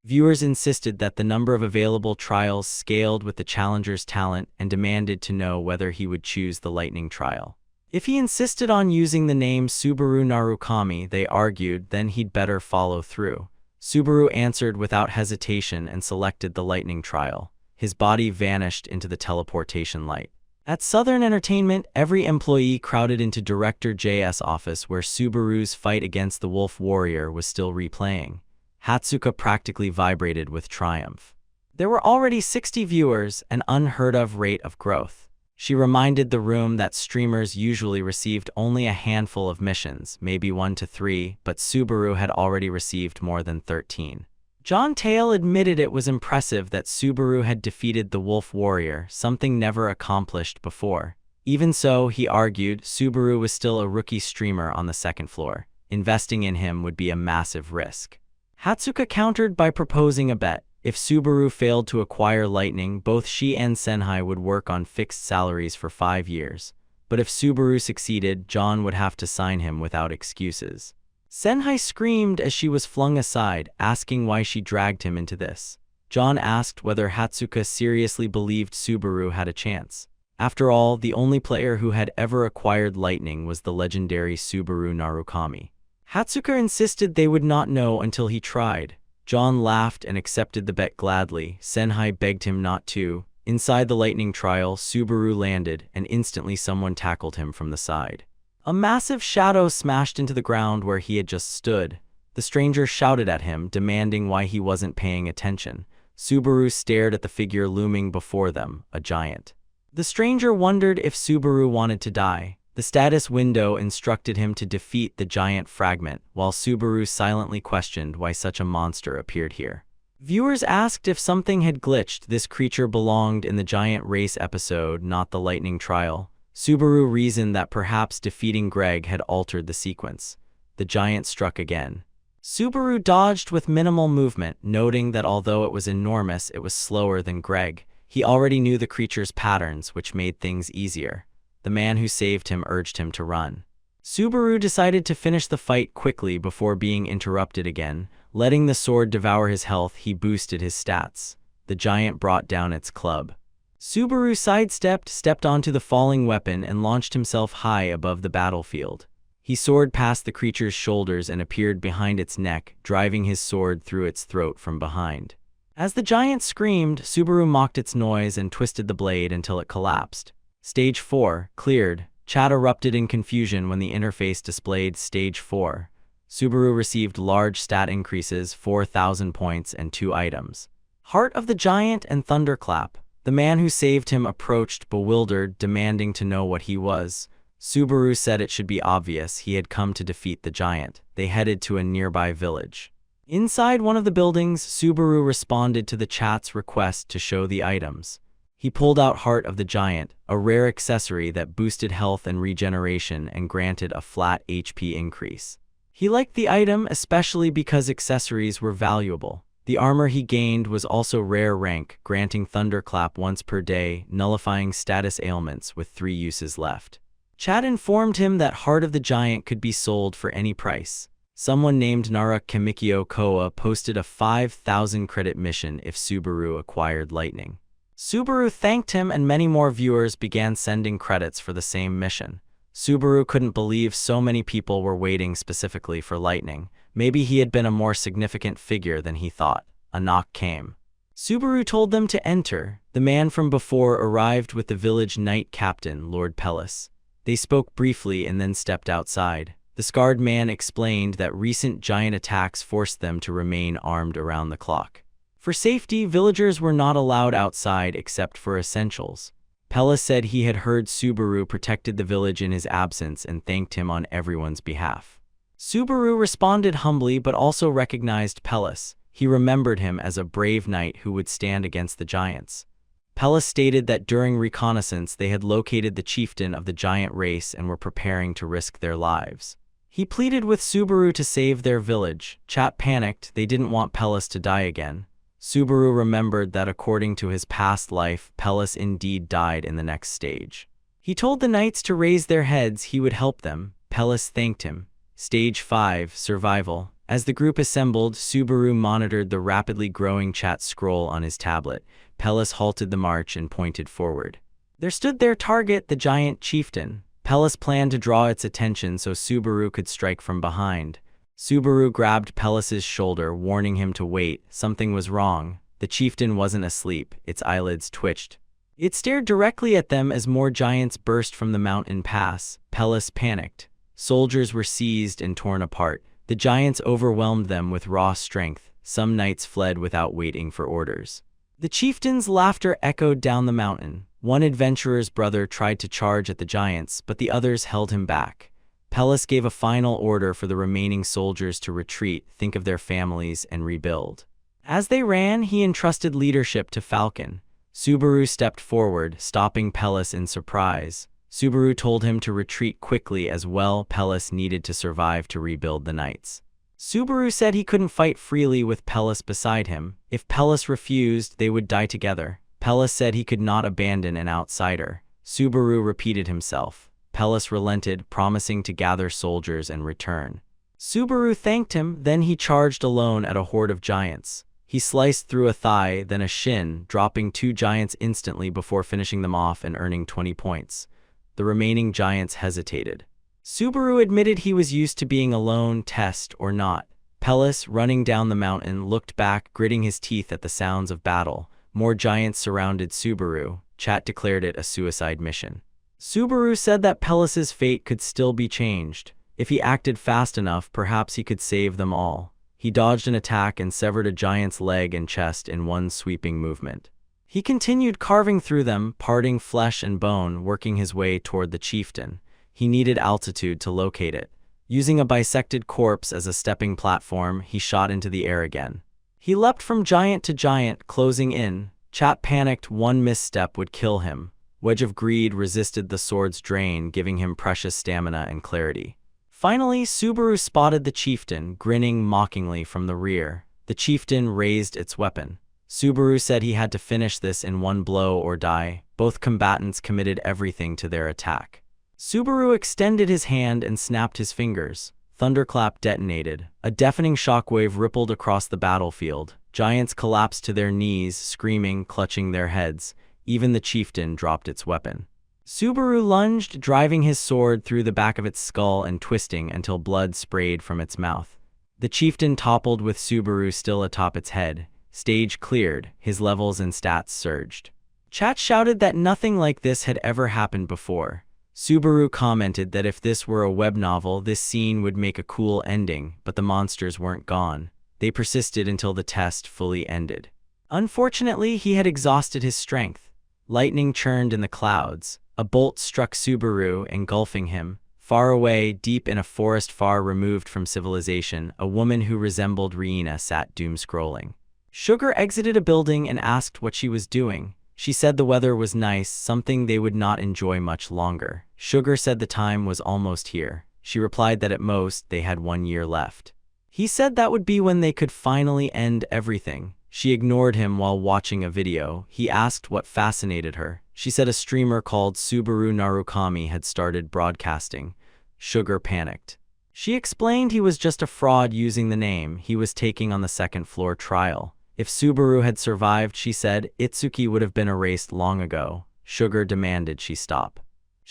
Viewers insisted that the number of available trials scaled with the challenger's talent and demanded to know whether he would choose the lightning trial. If he insisted on using the name Subaru Narukami, they argued, then he'd better follow through. Subaru answered without hesitation and selected the lightning trial. His body vanished into the teleportation light. At Southern Entertainment, every employee crowded into Director JS' office where Subaru's fight against the Wolf Warrior was still replaying. Hatsuka practically vibrated with triumph. There were already 60 viewers, an unheard-of rate of growth. She reminded the room that streamers usually received only a handful of missions, maybe 1 to 3, but Subaru had already received more than 13. John Tail admitted it was impressive that Subaru had defeated the Wolf Warrior, something never accomplished before. Even so, he argued, Subaru was still a rookie streamer on the second floor. Investing in him would be a massive risk. Hatsuka countered by proposing a bet. If Subaru failed to acquire Lightning, both she and Senhai would work on fixed salaries for 5 years. But if Subaru succeeded, John would have to sign him without excuses. Senhai screamed as she was flung aside, asking why she dragged him into this. John asked whether Hatsuka seriously believed Subaru had a chance. After all, the only player who had ever acquired Lightning was the legendary Subaru Narukami. Hatsuka insisted they would not know until he tried. John laughed and accepted the bet gladly. Senhai begged him not to. Inside the lightning trial, Subaru landed, and instantly someone tackled him from the side. A massive shadow smashed into the ground where he had just stood. The stranger shouted at him, demanding why he wasn't paying attention. Subaru stared at the figure looming before them, a giant. The stranger wondered if Subaru wanted to die. The status window instructed him to defeat the giant fragment, while Subaru silently questioned why such a monster appeared here. Viewers asked if something had glitched. This creature belonged in the giant race episode, not the lightning trial. Subaru reasoned that perhaps defeating Greg had altered the sequence. The giant struck again. Subaru dodged with minimal movement, noting that although it was enormous, it was slower than Greg. He already knew the creature's patterns, which made things easier. The man who saved him urged him to run. Subaru decided to finish the fight quickly before being interrupted again. Letting the sword devour his health, he boosted his stats. The giant brought down its club. Subaru sidestepped, stepped onto the falling weapon, and launched himself high above the battlefield. He soared past the creature's shoulders and appeared behind its neck, driving his sword through its throat from behind. As the giant screamed, Subaru mocked its noise and twisted the blade until it collapsed. Stage 4, cleared. Chat erupted in confusion when the interface displayed Stage 4. Subaru received large stat increases, 4,000 points, and 2 items. Heart of the Giant and Thunderclap. The man who saved him approached, bewildered, demanding to know what he was. Subaru said it should be obvious he had come to defeat the giant. They headed to a nearby village. Inside one of the buildings, Subaru responded to the chat's request to show the items. He pulled out Heart of the Giant, a rare accessory that boosted health and regeneration and granted a flat HP increase. He liked the item especially because accessories were valuable. The armor he gained was also rare rank, granting Thunderclap once per day, nullifying status ailments with 3 uses left. Chat informed him that Heart of the Giant could be sold for any price. Someone named Nara Kamikyo Koa posted a 5,000 credit mission if Subaru acquired Lightning. Subaru thanked him and many more viewers began sending credits for the same mission. Subaru couldn't believe so many people were waiting specifically for Lightning. Maybe he had been a more significant figure than he thought. A knock came. Subaru told them to enter. The man from before arrived with the village knight captain, Lord Pellis. They spoke briefly and then stepped outside. The scarred man explained that recent giant attacks forced them to remain armed around the clock. For safety, villagers were not allowed outside except for essentials. Pellis said he had heard Subaru protected the village in his absence and thanked him on everyone's behalf. Subaru responded humbly but also recognized Pellis. He remembered him as a brave knight who would stand against the giants. Pellis stated that during reconnaissance they had located the chieftain of the giant race and were preparing to risk their lives. He pleaded with Subaru to save their village. Chat panicked. They didn't want Pellis to die again. Subaru remembered that according to his past life, Pellis indeed died in the next stage. He told the knights to raise their heads. He would help them. Pellis thanked him. Stage 5, Survival. As the group assembled, Subaru monitored the rapidly growing chat scroll on his tablet. Pellis halted the march and pointed forward. There stood their target, the giant chieftain. Pellis planned to draw its attention so Subaru could strike from behind. Subaru grabbed Pellis's shoulder, warning him to wait. Something was wrong. The chieftain wasn't asleep. Its eyelids twitched. It stared directly at them as more giants burst from the mountain pass. Pellis panicked. Soldiers were seized and torn apart. The giants overwhelmed them with raw strength. Some knights fled without waiting for orders. The chieftain's laughter echoed down the mountain. One adventurer's brother tried to charge at the giants, but the others held him back. Pellis gave a final order for the remaining soldiers to retreat, think of their families, and rebuild. As they ran, he entrusted leadership to Falcon. Subaru stepped forward, stopping Pellis in surprise. Subaru told him to retreat quickly as well. Pellis needed to survive to rebuild the knights. Subaru said he couldn't fight freely with Pellis beside him. If Pellis refused, they would die together. Pellis said he could not abandon an outsider. Subaru repeated himself. Pellis relented, promising to gather soldiers and return. Subaru thanked him, then he charged alone at a horde of giants. He sliced through a thigh, then a shin, dropping 2 giants instantly before finishing them off and earning 20 points. The remaining giants hesitated. Subaru admitted he was used to being alone, test or not. Pellis, running down the mountain, looked back, gritting his teeth at the sounds of battle. More giants surrounded Subaru. Chat declared it a suicide mission. Subaru said that Pellis's fate could still be changed. If he acted fast enough, perhaps he could save them all. He dodged an attack and severed a giant's leg and chest in one sweeping movement. He continued carving through them, parting flesh and bone, working his way toward the chieftain. He needed altitude to locate it. Using a bisected corpse as a stepping platform, he shot into the air again. He leapt from giant to giant, closing in. Chat panicked. One misstep would kill him. Wedge of Greed resisted the sword's drain, giving him precious stamina and clarity. Finally, Subaru spotted the chieftain, grinning mockingly from the rear. The chieftain raised its weapon. Subaru said he had to finish this in one blow or die. Both combatants committed everything to their attack. Subaru extended his hand and snapped his fingers. Thunderclap detonated. A deafening shockwave rippled across the battlefield. Giants collapsed to their knees, screaming, clutching their heads. Even the chieftain dropped its weapon. Subaru lunged, driving his sword through the back of its skull and twisting until blood sprayed from its mouth. The chieftain toppled with Subaru still atop its head. Stage cleared. His levels and stats surged. Chat shouted that nothing like this had ever happened before. Subaru commented that if this were a web novel, this scene would make a cool ending, but the monsters weren't gone. They persisted until the test fully ended. Unfortunately, he had exhausted his strength. Lightning churned in the clouds. A bolt struck Subaru, engulfing him. Far away, deep in a forest far removed from civilization, a woman who resembled Riina sat doom-scrolling. Sugar exited a building and asked what she was doing. She said the weather was nice, something they would not enjoy much longer. Sugar said the time was almost here. She replied that at most, they had 1 year left. He said that would be when they could finally end everything. She ignored him while watching a video. He asked what fascinated her. She said a streamer called Subaru Narukami had started broadcasting. Sugar panicked. She explained he was just a fraud using the name. He was taking on the second-floor trial. If Subaru had survived, she said, Itsuki would have been erased long ago. Sugar demanded she stop.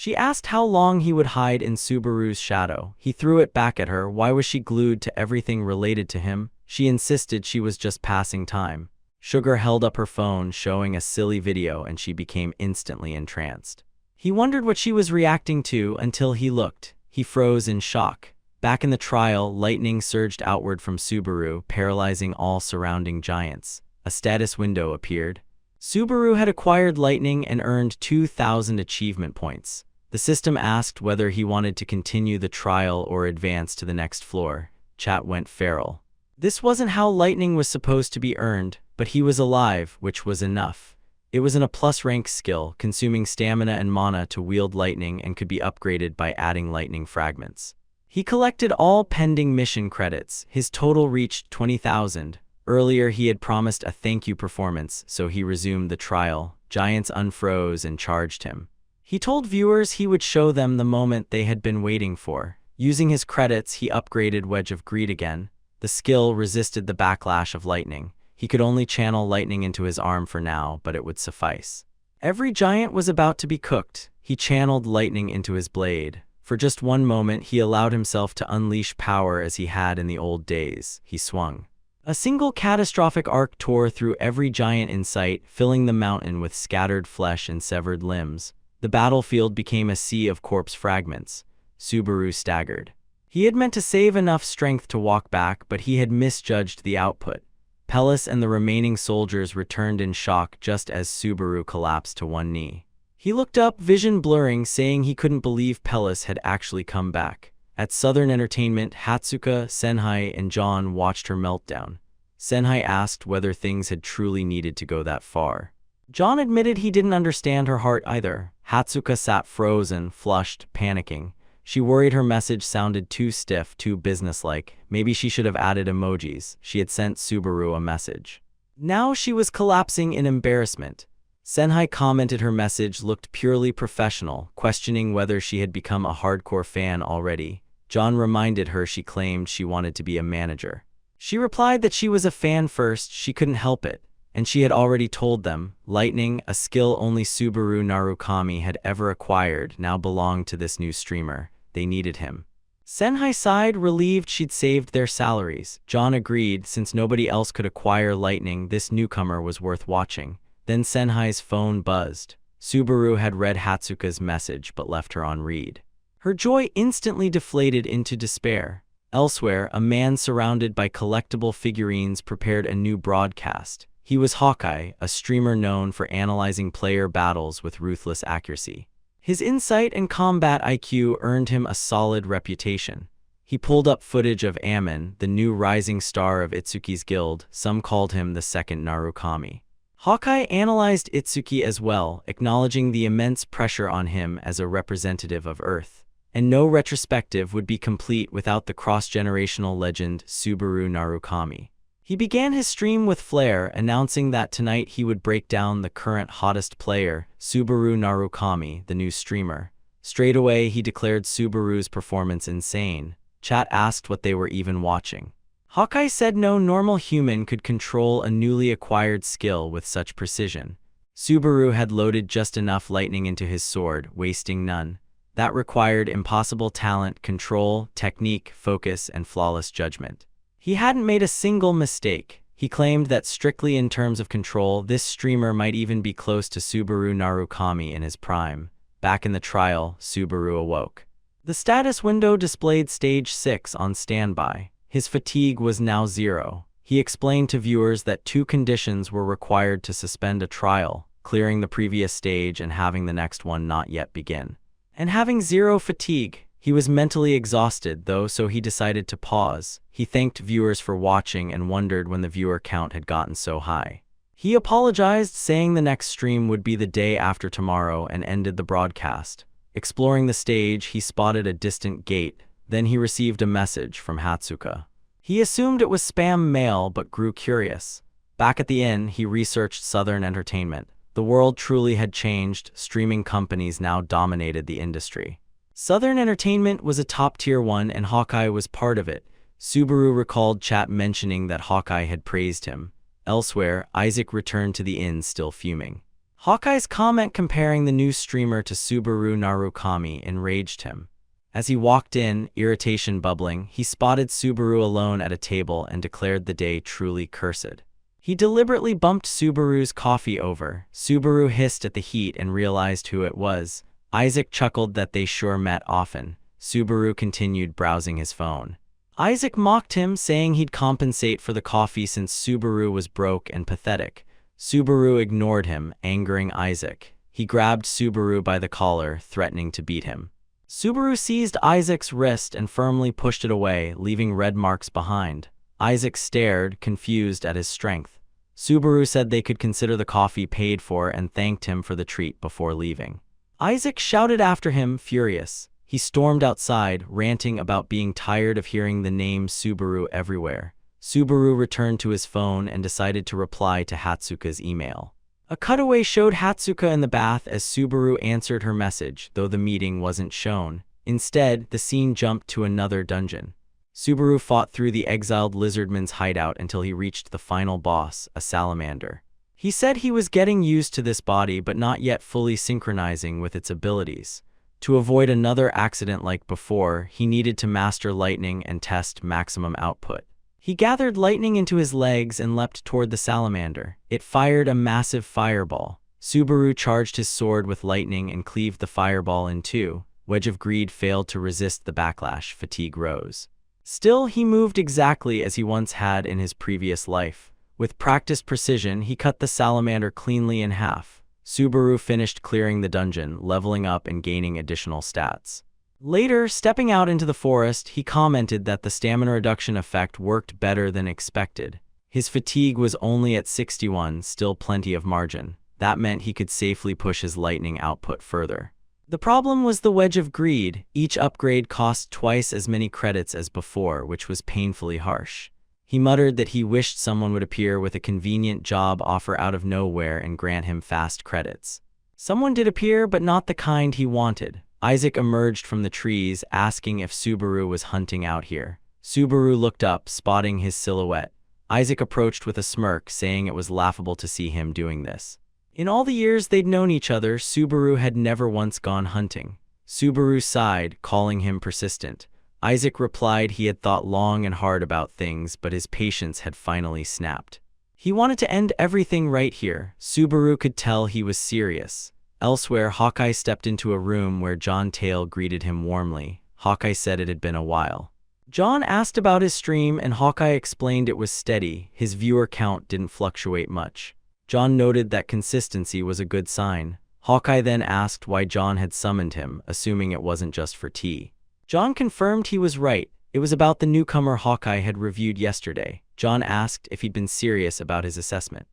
She asked how long he would hide in Subaru's shadow. He threw it back at her. Why was she glued to everything related to him? She insisted she was just passing time. Sugar held up her phone, showing a silly video, and she became instantly entranced. He wondered what she was reacting to until he looked. He froze in shock. Back in the trial, lightning surged outward from Subaru, paralyzing all surrounding giants. A status window appeared. Subaru had acquired lightning and earned 2,000 achievement points. The system asked whether he wanted to continue the trial or advance to the next floor. Chat went feral. This wasn't how lightning was supposed to be earned, but he was alive, which was enough. It was a plus rank skill, consuming stamina and mana to wield lightning, and could be upgraded by adding lightning fragments. He collected all pending mission credits. His total reached 20,000. Earlier he had promised a thank you performance, so he resumed the trial. Giants unfroze and charged him. He told viewers he would show them the moment they had been waiting for. Using his credits, he upgraded Wedge of Greed again. The skill resisted the backlash of lightning. He could only channel lightning into his arm for now, but it would suffice. Every giant was about to be cooked. He channeled lightning into his blade. For just one moment, he allowed himself to unleash power as he had in the old days. He swung. A single catastrophic arc tore through every giant in sight, filling the mountain with scattered flesh and severed limbs. The battlefield became a sea of corpse fragments. Subaru staggered. He had meant to save enough strength to walk back, but he had misjudged the output. Pellis and the remaining soldiers returned in shock just as Subaru collapsed to one knee. He looked up, vision blurring, saying he couldn't believe Pellis had actually come back. At Southern Entertainment, Hatsuka, Senhai, and John watched her meltdown. Senhai asked whether things had truly needed to go that far. John admitted he didn't understand her heart either. Hatsuka sat frozen, flushed, panicking. She worried her message sounded too stiff, too businesslike. Maybe she should have added emojis. She had sent Subaru a message. Now she was collapsing in embarrassment. Senhai commented her message looked purely professional, questioning whether she had become a hardcore fan already. John reminded her she claimed she wanted to be a manager. She replied that she was a fan first, she couldn't help it. And she had already told them, lightning, a skill only Subaru Narukami had ever acquired, now belonged to this new streamer. They needed him. Senhai sighed, relieved she'd saved their salaries. John agreed, since nobody else could acquire lightning, this newcomer was worth watching. Then Senhai's phone buzzed. Subaru had read Hatsuka's message but left her on read. Her joy instantly deflated into despair. Elsewhere, a man surrounded by collectible figurines prepared a new broadcast. He was Hawkeye, a streamer known for analyzing player battles with ruthless accuracy. His insight and combat IQ earned him a solid reputation. He pulled up footage of Ammon, the new rising star of Itsuki's guild. Some called him the second Narukami. Hawkeye analyzed Itsuki as well, acknowledging the immense pressure on him as a representative of Earth. And no retrospective would be complete without the cross-generational legend Subaru Narukami. He began his stream with flair, announcing that tonight he would break down the current hottest player, Subaru Narukami, the new streamer. Straight away, he declared Subaru's performance insane. Chat asked what they were even watching. Hawkeye said no normal human could control a newly acquired skill with such precision. Subaru had loaded just enough lightning into his sword, wasting none. That required impossible talent, control, technique, focus, and flawless judgment. He hadn't made a single mistake. He claimed that strictly in terms of control, this streamer might even be close to Subaru Narukami in his prime. Back in the trial, Subaru awoke. The status window displayed Stage 6 on standby. His fatigue was now 0. He explained to viewers that 2 conditions were required to suspend a trial: clearing the previous stage and having the next one not yet begin. And having 0 fatigue. He was mentally exhausted, though, so he decided to pause. He thanked viewers for watching and wondered when the viewer count had gotten so high. He apologized, saying the next stream would be the day after tomorrow, and ended the broadcast. Exploring the stage, he spotted a distant gate. Then he received a message from Hatsuka. He assumed it was spam mail but grew curious. Back at the inn, he researched Southern Entertainment. The world truly had changed. Streaming companies now dominated the industry. Southern Entertainment was a top-tier one, and Hawkeye was part of it. Subaru recalled chat mentioning that Hawkeye had praised him. Elsewhere, Isaac returned to the inn still fuming. Hawkeye's comment comparing the new streamer to Subaru Narukami enraged him. As he walked in, irritation bubbling, he spotted Subaru alone at a table and declared the day truly cursed. He deliberately bumped Subaru's coffee over. Subaru hissed at the heat and realized who it was. Isaac chuckled that they sure met often. Subaru continued browsing his phone. Isaac mocked him, saying he'd compensate for the coffee since Subaru was broke and pathetic. Subaru ignored him, angering Isaac. He grabbed Subaru by the collar, threatening to beat him. Subaru seized Isaac's wrist and firmly pushed it away, leaving red marks behind. Isaac stared, confused at his strength. Subaru said they could consider the coffee paid for and thanked him for the treat before leaving. Isaac shouted after him, furious. He stormed outside, ranting about being tired of hearing the name Subaru everywhere. Subaru returned to his phone and decided to reply to Hatsuka's email. A cutaway showed Hatsuka in the bath as Subaru answered her message, though the meeting wasn't shown. Instead, the scene jumped to another dungeon. Subaru fought through the exiled lizardman's hideout until he reached the final boss, a salamander. He said he was getting used to this body but not yet fully synchronizing with its abilities. To avoid another accident like before, he needed to master lightning and test maximum output. He gathered lightning into his legs and leapt toward the salamander. It fired a massive fireball. Subaru charged his sword with lightning and cleaved the fireball in two. Wedge of Greed failed to resist the backlash. Fatigue rose. Still, he moved exactly as he once had in his previous life. With practiced precision, he cut the salamander cleanly in half. Subaru finished clearing the dungeon, leveling up and gaining additional stats. Later, stepping out into the forest, he commented that the stamina reduction effect worked better than expected. His fatigue was only at 61, still plenty of margin. That meant he could safely push his lightning output further. The problem was the Wedge of Greed. Each upgrade cost twice as many credits as before, which was painfully harsh. He muttered that he wished someone would appear with a convenient job offer out of nowhere and grant him fast credits. Someone did appear, but not the kind he wanted. Isaac emerged from the trees, asking if Subaru was hunting out here. Subaru looked up, spotting his silhouette. Isaac approached with a smirk, saying it was laughable to see him doing this. In all the years they'd known each other, Subaru had never once gone hunting. Subaru sighed, calling him persistent. Isaac replied he had thought long and hard about things, but his patience had finally snapped. He wanted to end everything right here. Subaru could tell he was serious. Elsewhere, Hawkeye stepped into a room where John Tail greeted him warmly. Hawkeye said it had been a while. John asked about his stream and Hawkeye explained it was steady. His viewer count didn't fluctuate much. John noted that consistency was a good sign. Hawkeye then asked why John had summoned him, assuming it wasn't just for tea. John confirmed he was right. It was about the newcomer Hawkeye had reviewed yesterday. John asked if he'd been serious about his assessment.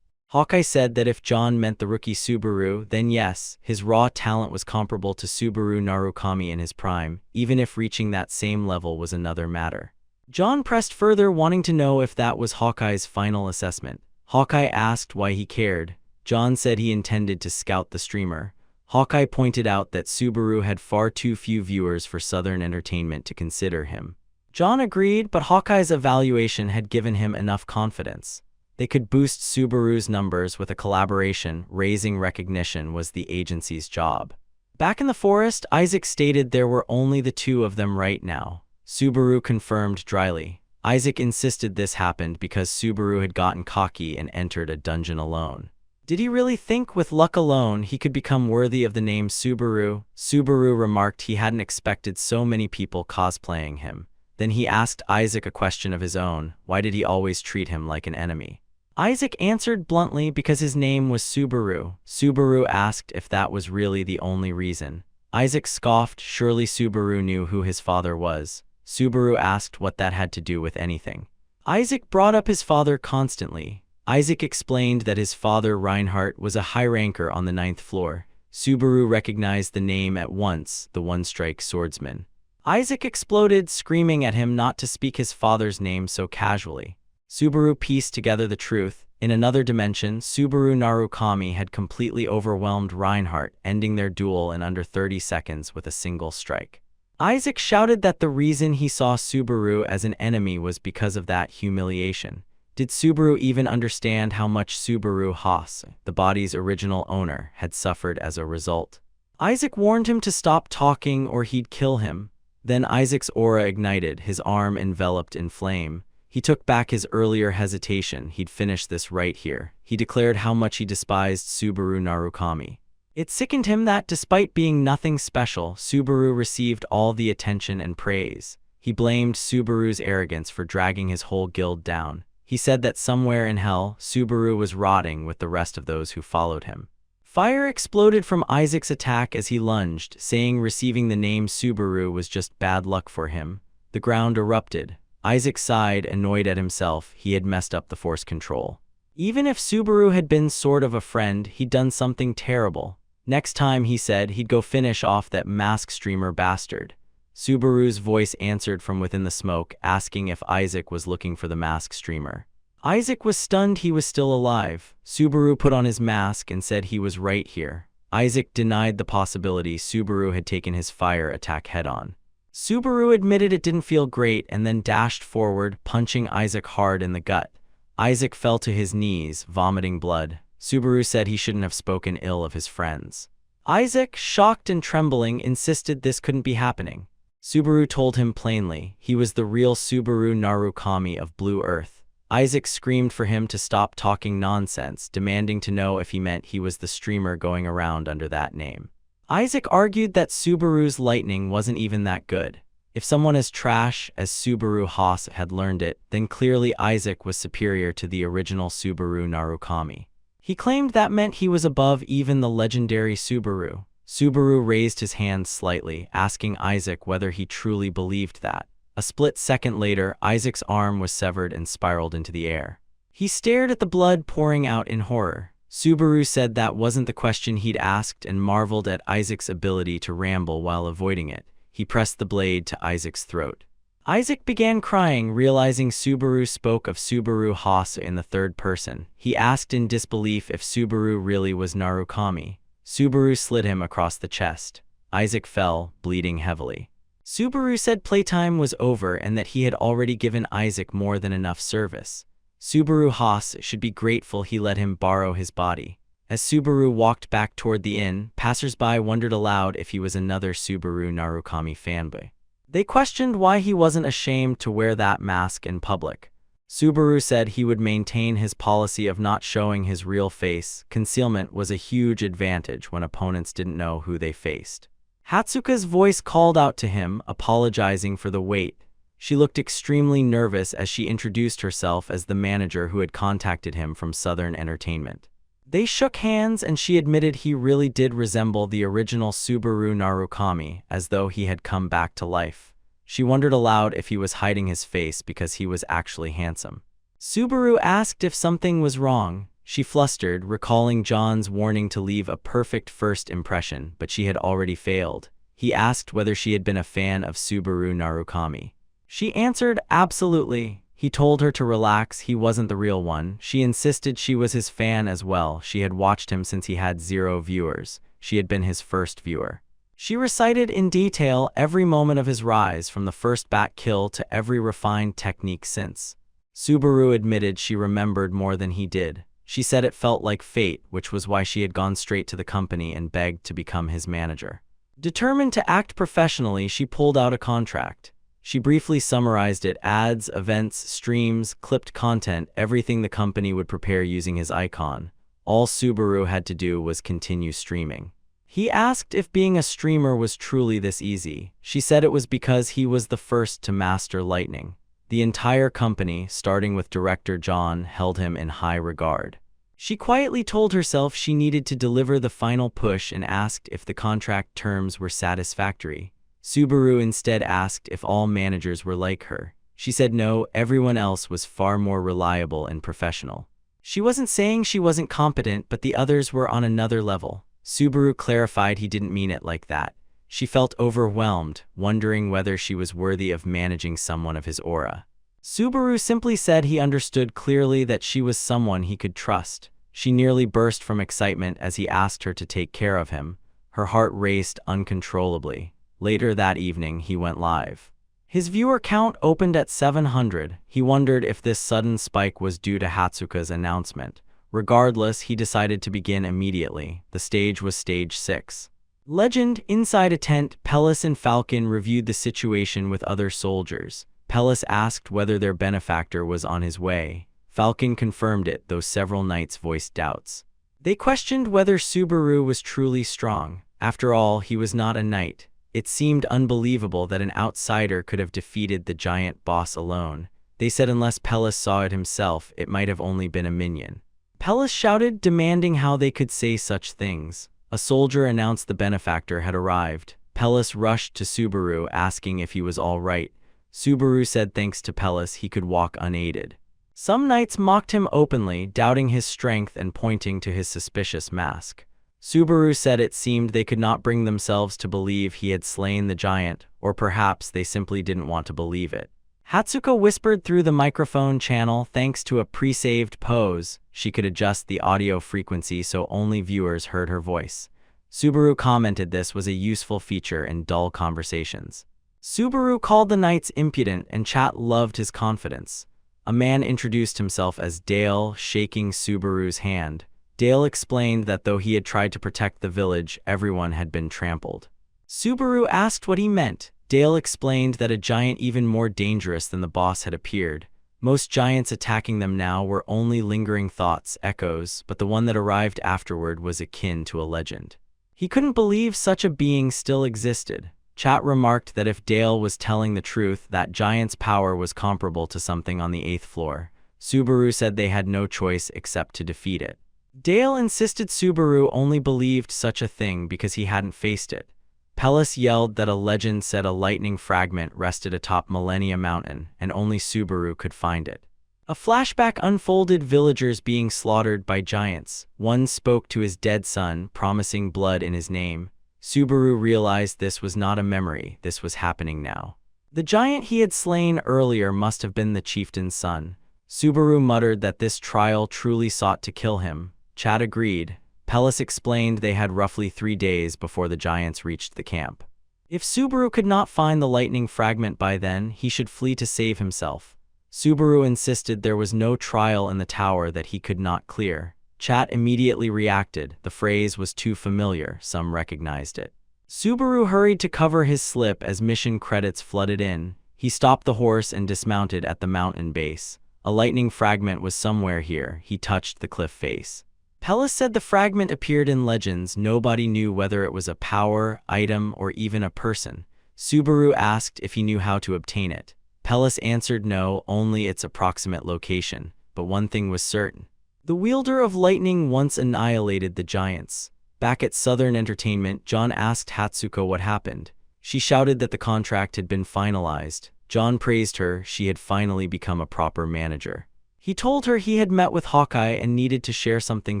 Hawkeye said that if John meant the rookie Subaru, then yes, his raw talent was comparable to Subaru Narukami in his prime, even if reaching that same level was another matter. John pressed further, wanting to know if that was Hawkeye's final assessment. Hawkeye asked why he cared. John said he intended to scout the streamer. Hawkeye pointed out that Subaru had far too few viewers for Southern Entertainment to consider him. John agreed, but Hawkeye's evaluation had given him enough confidence. They could boost Subaru's numbers with a collaboration. Raising recognition was the agency's job. Back in the forest, Isaac stated there were only the two of them right now. Subaru confirmed dryly. Isaac insisted this happened because Subaru had gotten cocky and entered a dungeon alone. Did he really think with luck alone he could become worthy of the name Subaru? Subaru remarked he hadn't expected so many people cosplaying him. Then he asked Isaac a question of his own. Why did he always treat him like an enemy? Isaac answered bluntly because his name was Subaru. Subaru asked if that was really the only reason. Isaac scoffed. Surely Subaru knew who his father was. Subaru asked what that had to do with anything. Isaac brought up his father constantly. Isaac explained that his father, Reinhardt, was a high ranker on the 9th floor. Subaru recognized the name at once, the one-strike swordsman. Isaac exploded, screaming at him not to speak his father's name so casually. Subaru pieced together the truth. In another dimension, Subaru Narukami had completely overwhelmed Reinhardt, ending their duel in under 30 seconds with a single strike. Isaac shouted that the reason he saw Subaru as an enemy was because of that humiliation. Did Subaru even understand how much Subaru Haas, the body's original owner, had suffered as a result? Isaac warned him to stop talking or he'd kill him. Then Isaac's aura ignited, his arm enveloped in flame. He took back his earlier hesitation. He'd finish this right here. He declared how much he despised Subaru Narukami. It sickened him that, despite being nothing special, Subaru received all the attention and praise. He blamed Subaru's arrogance for dragging his whole guild down. He said that somewhere in hell, Subaru was rotting with the rest of those who followed him. Fire exploded from Isaac's attack as he lunged, saying receiving the name Subaru was just bad luck for him. The ground erupted. Isaac sighed, annoyed at himself. He had messed up the force control. Even if Subaru had been sort of a friend, he'd done something terrible. Next time, he said, he'd go finish off that mask streamer bastard. Subaru's voice answered from within the smoke, asking if Isaac was looking for the mask streamer. Isaac was stunned he was still alive. Subaru put on his mask and said he was right here. Isaac denied the possibility Subaru had taken his fire attack head-on. Subaru admitted it didn't feel great and then dashed forward, punching Isaac hard in the gut. Isaac fell to his knees, vomiting blood. Subaru said he shouldn't have spoken ill of his friends. Isaac, shocked and trembling, insisted this couldn't be happening. Subaru told him plainly he was the real Subaru Narukami of Blue Earth. Isaac screamed for him to stop talking nonsense, demanding to know if he meant he was the streamer going around under that name. Isaac argued that Subaru's lightning wasn't even that good. If someone as trash as Subaru Haas had learned it, then clearly Isaac was superior to the original Subaru Narukami. He claimed that meant he was above even the legendary Subaru. Subaru raised his hand slightly, asking Isaac whether he truly believed that. A split second later, Isaac's arm was severed and spiraled into the air. He stared at the blood pouring out in horror. Subaru said that wasn't the question he'd asked and marveled at Isaac's ability to ramble while avoiding it. He pressed the blade to Isaac's throat. Isaac began crying, realizing Subaru spoke of Subaru Haas in the third person. He asked in disbelief if Subaru really was Narukami. Subaru slid him across the chest. Isaac fell, bleeding heavily. Subaru said playtime was over and that he had already given Isaac more than enough service. Subaru Haas should be grateful he let him borrow his body. As Subaru walked back toward the inn, passers-by wondered aloud if he was another Subaru Narukami fanboy. They questioned why he wasn't ashamed to wear that mask in public. Subaru said he would maintain his policy of not showing his real face. Concealment was a huge advantage when opponents didn't know who they faced. Hatsuka's voice called out to him, apologizing for the wait. She looked extremely nervous as she introduced herself as the manager who had contacted him from Southern Entertainment. They shook hands and she admitted he really did resemble the original Subaru Narukami, as though he had come back to life. She wondered aloud if he was hiding his face because he was actually handsome. Subaru asked if something was wrong. She flustered, recalling John's warning to leave a perfect first impression, but she had already failed. He asked whether she had been a fan of Subaru Narukami. She answered, absolutely. He told her to relax, he wasn't the real one. She insisted she was his fan as well. She had watched him since he had 0 viewers. She had been his first viewer. She recited in detail every moment of his rise, from the first bat kill to every refined technique since. Subaru admitted she remembered more than he did. She said it felt like fate, which was why she had gone straight to the company and begged to become his manager. Determined to act professionally, she pulled out a contract. She briefly summarized it: ads, events, streams, clipped content, everything the company would prepare using his icon. All Subaru had to do was continue streaming. He asked if being a streamer was truly this easy. She said it was because he was the first to master lightning. The entire company, starting with director John, held him in high regard. She quietly told herself she needed to deliver the final push and asked if the contract terms were satisfactory. Subaru instead asked if all managers were like her. She said no, everyone else was far more reliable and professional. She wasn't saying she wasn't competent, but the others were on another level. Subaru clarified he didn't mean it like that. She felt overwhelmed, wondering whether she was worthy of managing someone of his aura. Subaru simply said he understood clearly that she was someone he could trust. She nearly burst from excitement as he asked her to take care of him. Her heart raced uncontrollably. Later that evening, he went live. His viewer count opened at 700. He wondered if this sudden spike was due to Hatsuka's announcement. Regardless, he decided to begin immediately. The stage was stage 6. Legend: inside a tent, Pellis and Falcon reviewed the situation with other soldiers. Pellis asked whether their benefactor was on his way. Falcon confirmed it, though several knights voiced doubts. They questioned whether Subaru was truly strong. After all, he was not a knight. It seemed unbelievable that an outsider could have defeated the giant boss alone. They said unless Pellis saw it himself, it might have only been a minion. Pellis shouted, demanding how they could say such things. A soldier announced the benefactor had arrived. Pellis rushed to Subaru, asking if he was all right. Subaru said thanks to Pellis he could walk unaided. Some knights mocked him openly, doubting his strength and pointing to his suspicious mask. Subaru said it seemed they could not bring themselves to believe he had slain the giant, or perhaps they simply didn't want to believe it. Hatsuka whispered through the microphone channel thanks to a pre-saved pose. She could adjust the audio frequency so only viewers heard her voice. Subaru commented this was a useful feature in dull conversations. Subaru called the knights impudent and chat loved his confidence. A man introduced himself as Dale, shaking Subaru's hand. Dale explained that though he had tried to protect the village, everyone had been trampled. Subaru asked what he meant. Dale explained that a giant even more dangerous than the boss had appeared. Most giants attacking them now were only lingering thoughts, echoes, but the one that arrived afterward was akin to a legend. He couldn't believe such a being still existed. Chat remarked that if Dale was telling the truth, that giant's power was comparable to something on the 8th floor. Subaru said they had no choice except to defeat it. Dale insisted Subaru only believed such a thing because he hadn't faced it. Pellis yelled that a legend said a lightning fragment rested atop Millennia Mountain, and only Subaru could find it. A flashback unfolded, villagers being slaughtered by giants. One spoke to his dead son, promising blood in his name. Subaru realized this was not a memory, this was happening now. The giant he had slain earlier must have been the chieftain's son. Subaru muttered that this trial truly sought to kill him. Chat agreed. Pellis explained they had roughly 3 days before the giants reached the camp. If Subaru could not find the lightning fragment by then, he should flee to save himself. Subaru insisted there was no trial in the tower that he could not clear. Chat immediately reacted. The phrase was too familiar, some recognized it. Subaru hurried to cover his slip as mission credits flooded in. He stopped the horse and dismounted at the mountain base. A lightning fragment was somewhere here. He touched the cliff face. Pellis said the fragment appeared in legends. Nobody knew whether it was a power, item, or even a person. Subaru asked if he knew how to obtain it. Pellis answered no, only its approximate location. But one thing was certain. The wielder of lightning once annihilated the giants. Back at Southern Entertainment, John asked Hatsuka what happened. She shouted that the contract had been finalized. John praised her. She had finally become a proper manager. He told her he had met with Hawkeye and needed to share something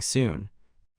soon.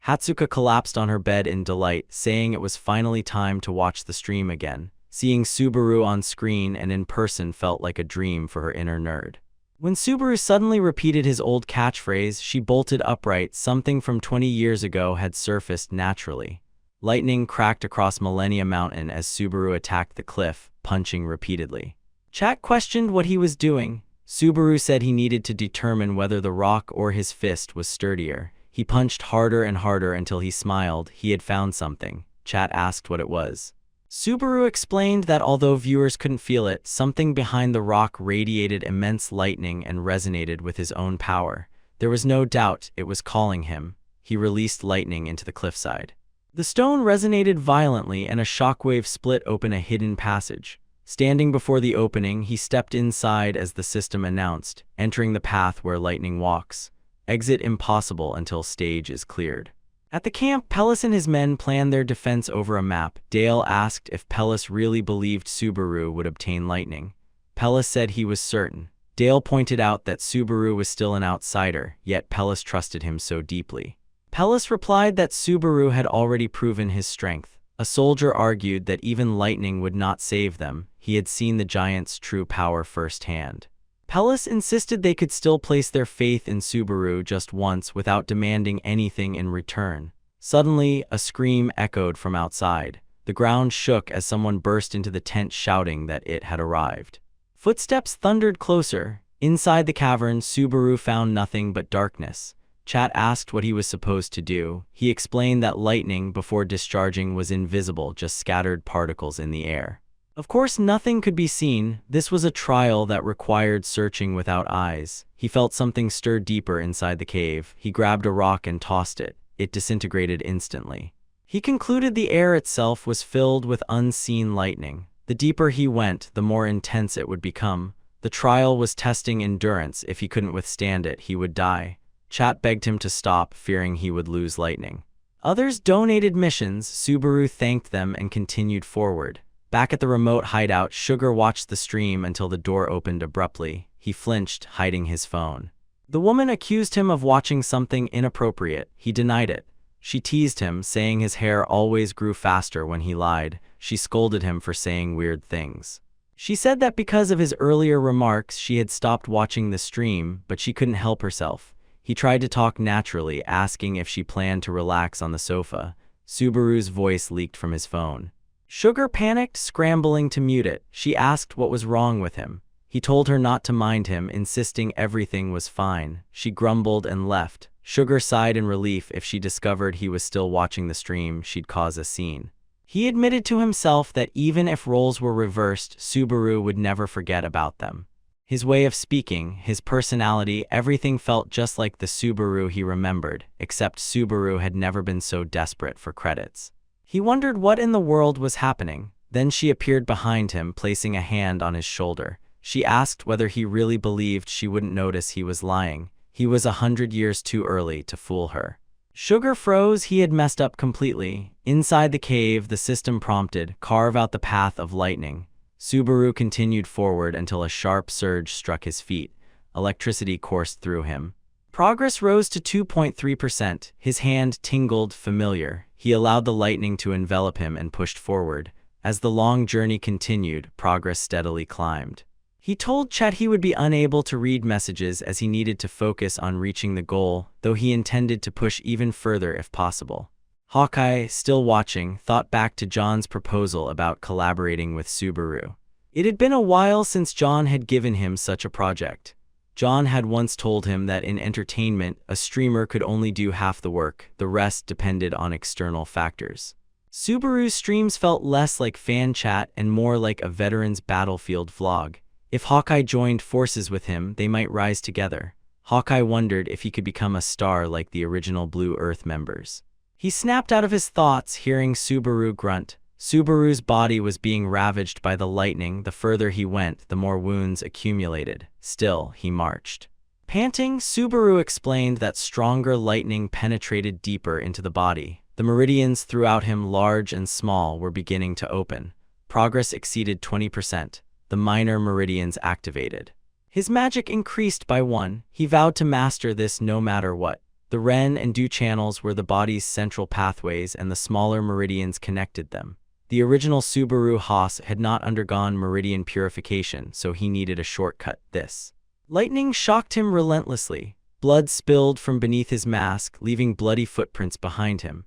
Hatsuka collapsed on her bed in delight, saying it was finally time to watch the stream again. Seeing Subaru on screen and in person felt like a dream for her inner nerd. When Subaru suddenly repeated his old catchphrase, she bolted upright. Something from 20 years ago had surfaced naturally. Lightning cracked across Millennia Mountain as Subaru attacked the cliff, punching repeatedly. Chat questioned what he was doing. Subaru said he needed to determine whether the rock or his fist was sturdier. He punched harder and harder until he smiled. He had found something. Chat asked what it was. Subaru explained that although viewers couldn't feel it, something behind the rock radiated immense lightning and resonated with his own power. There was no doubt it was calling him. He released lightning into the cliffside. The stone resonated violently and a shockwave split open a hidden passage. Standing before the opening, he stepped inside as the system announced, entering the path where lightning walks. Exit impossible until stage is cleared. At the camp, Pellis and his men planned their defense over a map. Dale asked if Pellis really believed Subaru would obtain lightning. Pellis said he was certain. Dale pointed out that Subaru was still an outsider, yet Pellis trusted him so deeply. Pellis replied that Subaru had already proven his strength. A soldier argued that even lightning would not save them. He had seen the giant's true power firsthand. Pellis insisted they could still place their faith in Subaru just once without demanding anything in return. Suddenly, a scream echoed from outside. The ground shook as someone burst into the tent shouting that it had arrived. Footsteps thundered closer. Inside the cavern, Subaru found nothing but darkness. Chat asked what he was supposed to do. He explained that lightning, before discharging, was invisible, just scattered particles in the air. Of course, nothing could be seen. This was a trial that required searching without eyes. He felt something stir deeper inside the cave. He grabbed a rock and tossed it. It disintegrated instantly. He concluded the air itself was filled with unseen lightning. The deeper he went, the more intense it would become. The trial was testing endurance. If he couldn't withstand it, he would die. Chat begged him to stop, fearing he would lose lightning. Others donated missions. Subaru thanked them and continued forward. Back at the remote hideout, Sugar watched the stream until the door opened abruptly. He flinched, hiding his phone. The woman accused him of watching something inappropriate. He denied it. She teased him, saying his hair always grew faster when he lied. She scolded him for saying weird things. She said that because of his earlier remarks, she had stopped watching the stream, but she couldn't help herself. He tried to talk naturally, asking if she planned to relax on the sofa. Subaru's voice leaked from his phone. Sugar panicked, scrambling to mute it. She asked what was wrong with him. He told her not to mind him, insisting everything was fine. She grumbled and left. Sugar sighed in relief. If she discovered he was still watching the stream, she'd cause a scene. He admitted to himself that even if roles were reversed, Subaru would never forget about them. His way of speaking, his personality, everything felt just like the Subaru he remembered, except Subaru had never been so desperate for credits. He wondered what in the world was happening. Then she appeared behind him, placing a hand on his shoulder. She asked whether he really believed she wouldn't notice he was lying. He was 100 years too early to fool her. Sugar froze. He had messed up completely. Inside the cave, the system prompted, "Carve out the path of lightning." Subaru continued forward until a sharp surge struck his feet. Electricity coursed through him. Progress rose to 2.3%. His hand tingled familiar. He allowed the lightning to envelop him and pushed forward. As the long journey continued, progress steadily climbed. He told Chet he would be unable to read messages as he needed to focus on reaching the goal, though he intended to push even further if possible. Hawkeye, still watching, thought back to John's proposal about collaborating with Subaru. It had been a while since John had given him such a project. John had once told him that in entertainment, a streamer could only do half the work, the rest depended on external factors. Subaru's streams felt less like fan chat and more like a veteran's battlefield vlog. If Hawkeye joined forces with him, they might rise together. Hawkeye wondered if he could become a star like the original Blue Earth members. He snapped out of his thoughts, hearing Subaru grunt. Subaru's body was being ravaged by the lightning. The further he went, the more wounds accumulated. Still, he marched. Panting, Subaru explained that stronger lightning penetrated deeper into the body. The meridians throughout him, large and small, were beginning to open. Progress exceeded 20%. The minor meridians activated. His magic increased by 1. He vowed to master this no matter what. The Ren and Du channels were the body's central pathways, and the smaller meridians connected them. The original Subaru Haas had not undergone meridian purification, so he needed a shortcut. This lightning shocked him relentlessly. Blood spilled from beneath his mask, leaving bloody footprints behind him.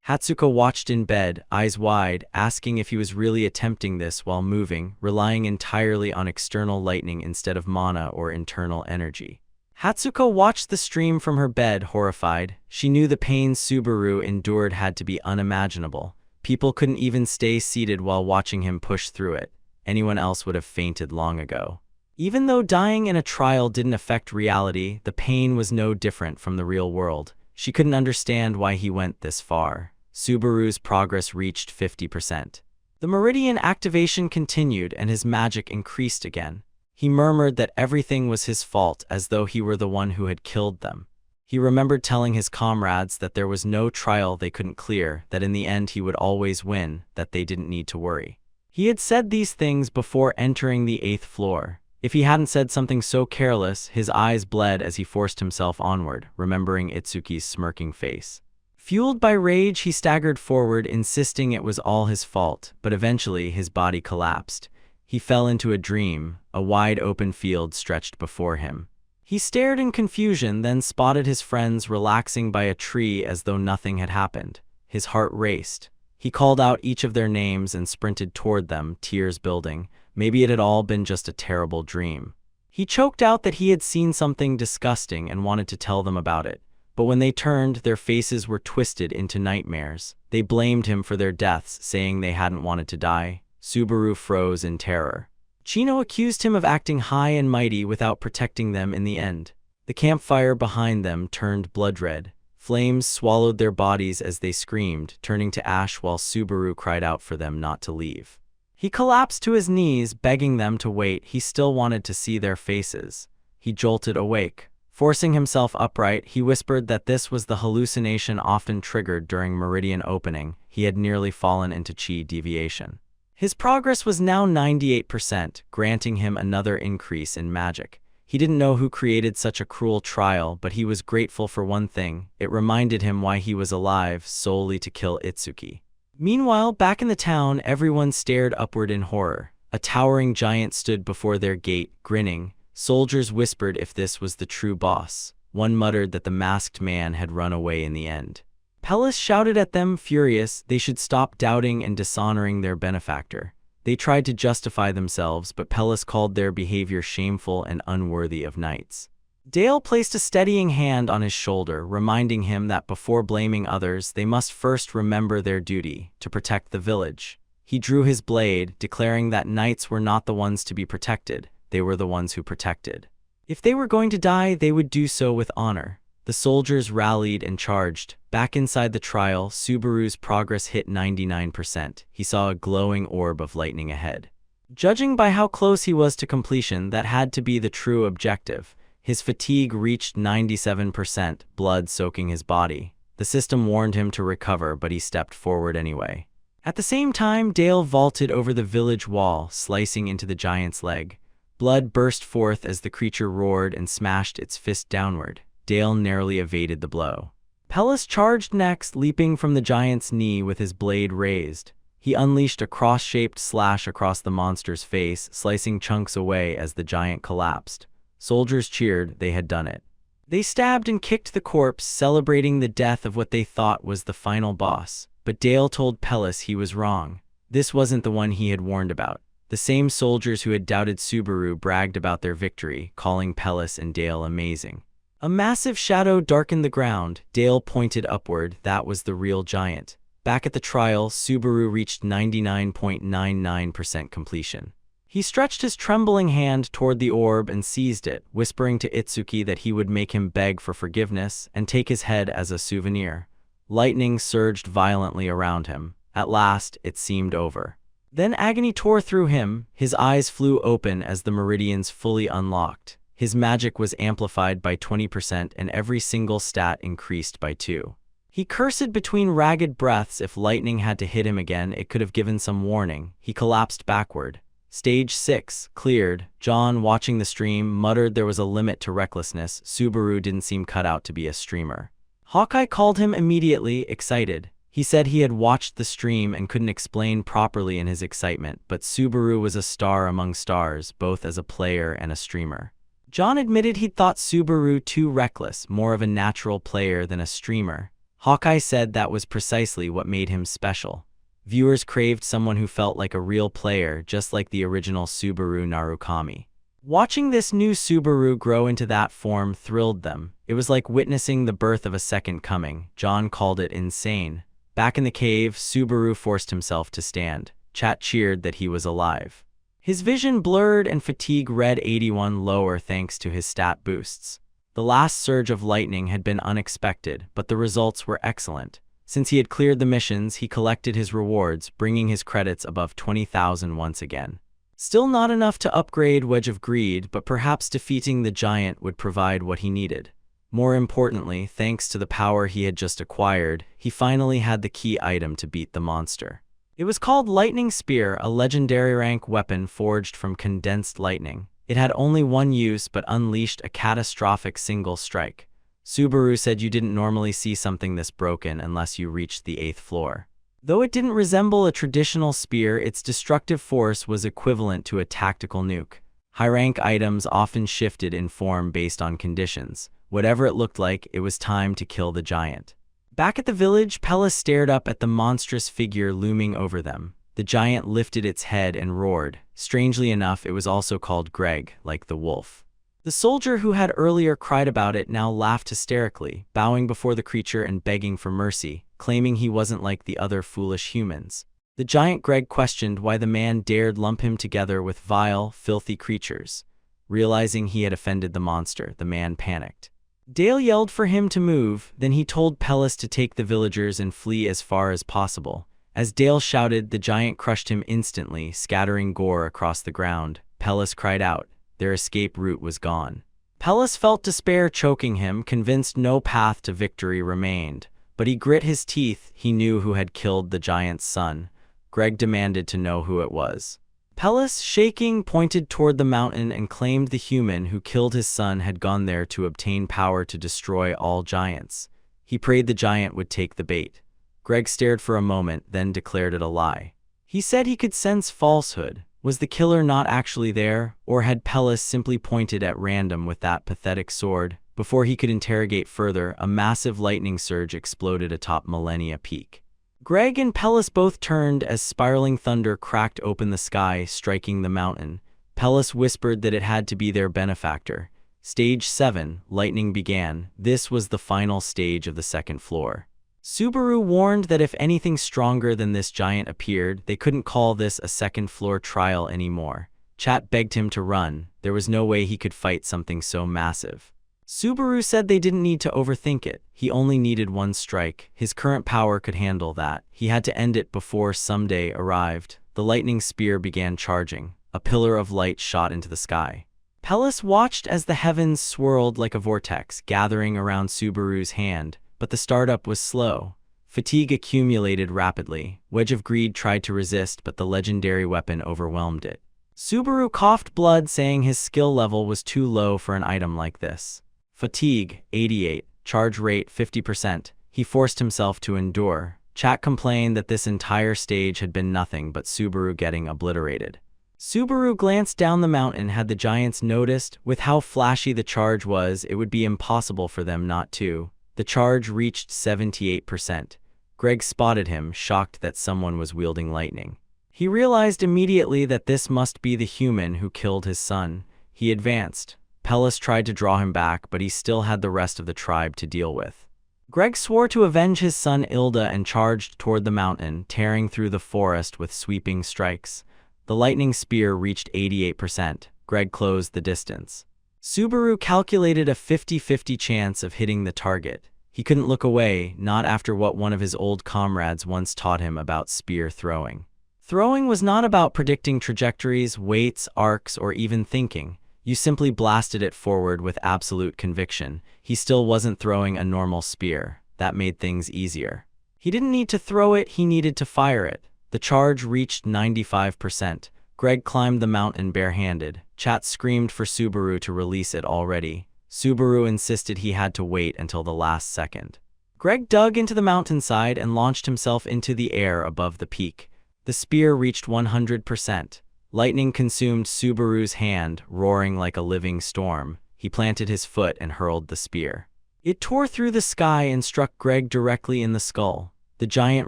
Hatsuko watched in bed, eyes wide, asking if he was really attempting this while moving, relying entirely on external lightning instead of mana or internal energy. Hatsuko watched the stream from her bed, horrified. She knew the pain Subaru endured had to be unimaginable. People couldn't even stay seated while watching him push through it. Anyone else would have fainted long ago. Even though dying in a trial didn't affect reality, the pain was no different from the real world. She couldn't understand why he went this far. Subaru's progress reached 50%. The meridian activation continued and his magic increased again. He murmured that everything was his fault, as though he were the one who had killed them. He remembered telling his comrades that there was no trial they couldn't clear, that in the end he would always win, that they didn't need to worry. He had said these things before entering the 8th floor. If he hadn't said something so careless, his eyes bled as he forced himself onward, remembering Itsuki's smirking face. Fueled by rage, he staggered forward, insisting it was all his fault, but eventually his body collapsed. He fell into a dream. A wide open field stretched before him. He stared in confusion, then spotted his friends relaxing by a tree as though nothing had happened. His heart raced. He called out each of their names and sprinted toward them, tears building. Maybe it had all been just a terrible dream. He choked out that he had seen something disgusting and wanted to tell them about it. But when they turned, their faces were twisted into nightmares. They blamed him for their deaths, saying they hadn't wanted to die. Subaru froze in terror. Chino accused him of acting high and mighty without protecting them in the end. The campfire behind them turned blood-red. Flames swallowed their bodies as they screamed, turning to ash while Subaru cried out for them not to leave. He collapsed to his knees, begging them to wait. He still wanted to see their faces. He jolted awake. Forcing himself upright, he whispered that this was the hallucination often triggered during meridian opening. He had nearly fallen into chi deviation. His progress was now 98%, granting him another increase in magic. He didn't know who created such a cruel trial, but he was grateful for one thing. It reminded him why he was alive, solely to kill Itsuki. Meanwhile, back in the town, everyone stared upward in horror. A towering giant stood before their gate, grinning. Soldiers whispered if this was the true boss. One muttered that the masked man had run away in the end. Pellis shouted at them, furious, they should stop doubting and dishonoring their benefactor. They tried to justify themselves, but Pellis called their behavior shameful and unworthy of knights. Dale placed a steadying hand on his shoulder, reminding him that before blaming others, they must first remember their duty, to protect the village. He drew his blade, declaring that knights were not the ones to be protected. They were the ones who protected. If they were going to die, they would do so with honor. The soldiers rallied and charged. Back inside the trial, Subaru's progress hit 99%. He saw a glowing orb of lightning ahead. Judging by how close he was to completion, that had to be the true objective. His fatigue reached 97%, blood soaking his body. The system warned him to recover, but he stepped forward anyway. At the same time, Dale vaulted over the village wall, slicing into the giant's leg. Blood burst forth as the creature roared and smashed its fist downward. Dale narrowly evaded the blow. Pellis charged next, leaping from the giant's knee with his blade raised. He unleashed a cross-shaped slash across the monster's face, slicing chunks away as the giant collapsed. Soldiers cheered. They had done it. They stabbed and kicked the corpse, celebrating the death of what they thought was the final boss. But Dale told Pellis he was wrong. This wasn't the one he had warned about. The same soldiers who had doubted Subaru bragged about their victory, calling Pellis and Dale amazing. A massive shadow darkened the ground. Dale pointed upward. That was the real giant. Back at the trial, Subaru reached 99.99% completion. He stretched his trembling hand toward the orb and seized it, whispering to Itsuki that he would make him beg for forgiveness and take his head as a souvenir. Lightning surged violently around him. At last, it seemed over. Then agony tore through him. His eyes flew open as the meridians fully unlocked. His magic was amplified by 20% and every single stat increased by 2. He cursed between ragged breaths. If lightning had to hit him again, it could have given some warning. He collapsed backward. Stage 6, cleared. John, watching the stream, muttered there was a limit to recklessness. Subaru didn't seem cut out to be a streamer. Hawkeye called him immediately, excited. He said he had watched the stream and couldn't explain properly in his excitement, but Subaru was a star among stars, both as a player and a streamer. John admitted he'd thought Subaru too reckless, more of a natural player than a streamer. Hawkeye said that was precisely what made him special. Viewers craved someone who felt like a real player, just like the original Subaru Narukami. Watching this new Subaru grow into that form thrilled them. It was like witnessing the birth of a second coming. John called it insane. Back in the cave, Subaru forced himself to stand. Chat cheered that he was alive. His vision blurred and fatigue read 81 lower thanks to his stat boosts. The last surge of lightning had been unexpected, but the results were excellent. Since he had cleared the missions, he collected his rewards, bringing his credits above 20,000 once again. Still not enough to upgrade Wedge of Greed, but perhaps defeating the giant would provide what he needed. More importantly, thanks to the power he had just acquired, he finally had the key item to beat the monster. It was called Lightning Spear, a legendary rank weapon forged from condensed lightning. It had only one use but unleashed a catastrophic single strike. Subaru said you didn't normally see something this broken unless you reached the 8th floor. Though it didn't resemble a traditional spear, its destructive force was equivalent to a tactical nuke. High-rank items often shifted in form based on conditions. Whatever it looked like, it was time to kill the giant. Back at the village, Pella stared up at the monstrous figure looming over them. The giant lifted its head and roared. Strangely enough, it was also called Greg, like the wolf. The soldier who had earlier cried about it now laughed hysterically, bowing before the creature and begging for mercy, claiming he wasn't like the other foolish humans. The giant Greg questioned why the man dared lump him together with vile, filthy creatures. Realizing he had offended the monster, the man panicked. Dale yelled for him to move, then he told Pellis to take the villagers and flee as far as possible. As Dale shouted, the giant crushed him instantly, scattering gore across the ground. Pellis cried out. Their escape route was gone. Pellis felt despair choking him, convinced no path to victory remained. But he grit his teeth. He knew who had killed the giant's son. Greg demanded to know who it was. Pellis, shaking, pointed toward the mountain and claimed the human who killed his son had gone there to obtain power to destroy all giants. He prayed the giant would take the bait. Greg stared for a moment, then declared it a lie. He said he could sense falsehood. Was the killer not actually there, or had Pellis simply pointed at random with that pathetic sword? Before he could interrogate further, a massive lightning surge exploded atop Millennia Peak. Greg and Pellis both turned as spiraling thunder cracked open the sky, striking the mountain. Pellis whispered that it had to be their benefactor. Stage 7, lightning began. This was the final stage of the second floor. Subaru warned that if anything stronger than this giant appeared, they couldn't call this a second-floor trial anymore. Chat begged him to run. There was no way he could fight something so massive. Subaru said they didn't need to overthink it. He only needed one strike. His current power could handle that. He had to end it before someday arrived. The lightning spear began charging. A pillar of light shot into the sky. Pellis watched as the heavens swirled like a vortex, gathering around Subaru's hand. But the startup was slow. Fatigue accumulated rapidly. Wedge of Greed tried to resist, but the legendary weapon overwhelmed it. Subaru coughed blood, saying his skill level was too low for an item like this. Fatigue, 88. Charge rate, 50%. He forced himself to endure. Chat complained that this entire stage had been nothing but Subaru getting obliterated. Subaru glanced down the mountain. Had the giants noticed? With how flashy the charge was, it would be impossible for them not to. The charge reached 78%. Greg spotted him, shocked that someone was wielding lightning. He realized immediately that this must be the human who killed his son. He advanced. Pellis tried to draw him back, but he still had the rest of the tribe to deal with. Greg swore to avenge his son Ilda and charged toward the mountain, tearing through the forest with sweeping strikes. The lightning spear reached 88%. Greg closed the distance. Subaru calculated a 50-50 chance of hitting the target. He couldn't look away, not after what one of his old comrades once taught him about spear throwing. Throwing was not about predicting trajectories, weights, arcs, or even thinking. You simply blasted it forward with absolute conviction. He still wasn't throwing a normal spear. That made things easier. He didn't need to throw it, he needed to fire it. The charge reached 95%. Greg climbed the mountain barehanded. Chat screamed for Subaru to release it already. Subaru insisted he had to wait until the last second. Greg dug into the mountainside and launched himself into the air above the peak. The spear reached 100%. Lightning consumed Subaru's hand, roaring like a living storm. He planted his foot and hurled the spear. It tore through the sky and struck Greg directly in the skull. The giant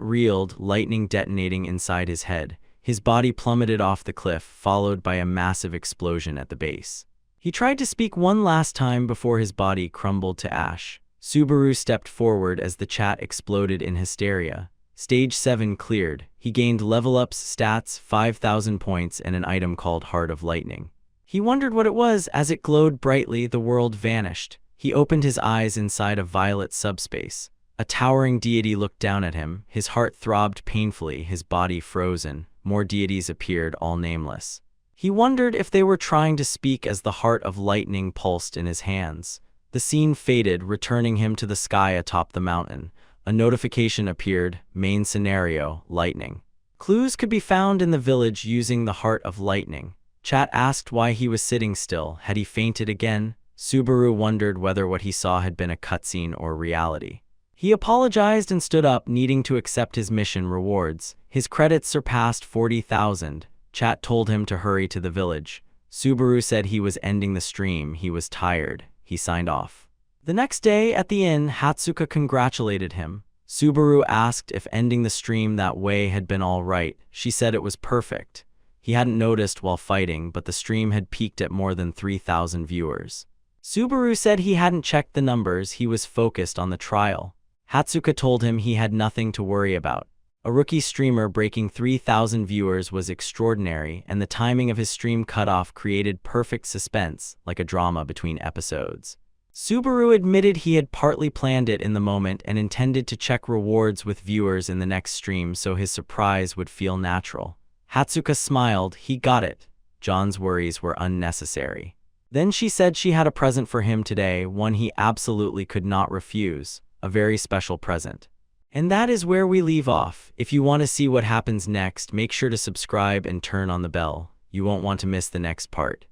reeled, lightning detonating inside his head. His body plummeted off the cliff, followed by a massive explosion at the base. He tried to speak one last time before his body crumbled to ash. Subaru stepped forward as the chat exploded in hysteria. Stage 7 cleared. He gained level ups, stats, 5,000 points, and an item called Heart of Lightning. He wondered what it was. As it glowed brightly, the world vanished. He opened his eyes inside a violet subspace. A towering deity looked down at him. His heart throbbed painfully, his body frozen. More deities appeared, all nameless. He wondered if they were trying to speak as the Heart of Lightning pulsed in his hands. The scene faded, returning him to the sky atop the mountain. A notification appeared, main scenario, lightning. Clues could be found in the village using the Heart of Lightning. Chat asked why he was sitting still. Had he fainted again? Subaru wondered whether what he saw had been a cutscene or reality. He apologized and stood up, needing to accept his mission rewards. His credits surpassed 40,000. Chat told him to hurry to the village. Subaru said he was ending the stream. He was tired. He signed off. The next day at the inn, Hatsuka congratulated him. Subaru asked if ending the stream that way had been all right. She said it was perfect. He hadn't noticed while fighting, but the stream had peaked at more than 3,000 viewers. Subaru said he hadn't checked the numbers, he was focused on the trial. Hatsuka told him he had nothing to worry about. A rookie streamer breaking 3,000 viewers was extraordinary, and the timing of his stream cutoff created perfect suspense, like a drama between episodes. Subaru admitted he had partly planned it in the moment and intended to check rewards with viewers in the next stream so his surprise would feel natural. Hatsuka smiled. He got it. John's worries were unnecessary. Then she said she had a present for him today, one he absolutely could not refuse, a very special present. And that is where we leave off. If you want to see what happens next, make sure to subscribe and turn on the bell. You won't want to miss the next part.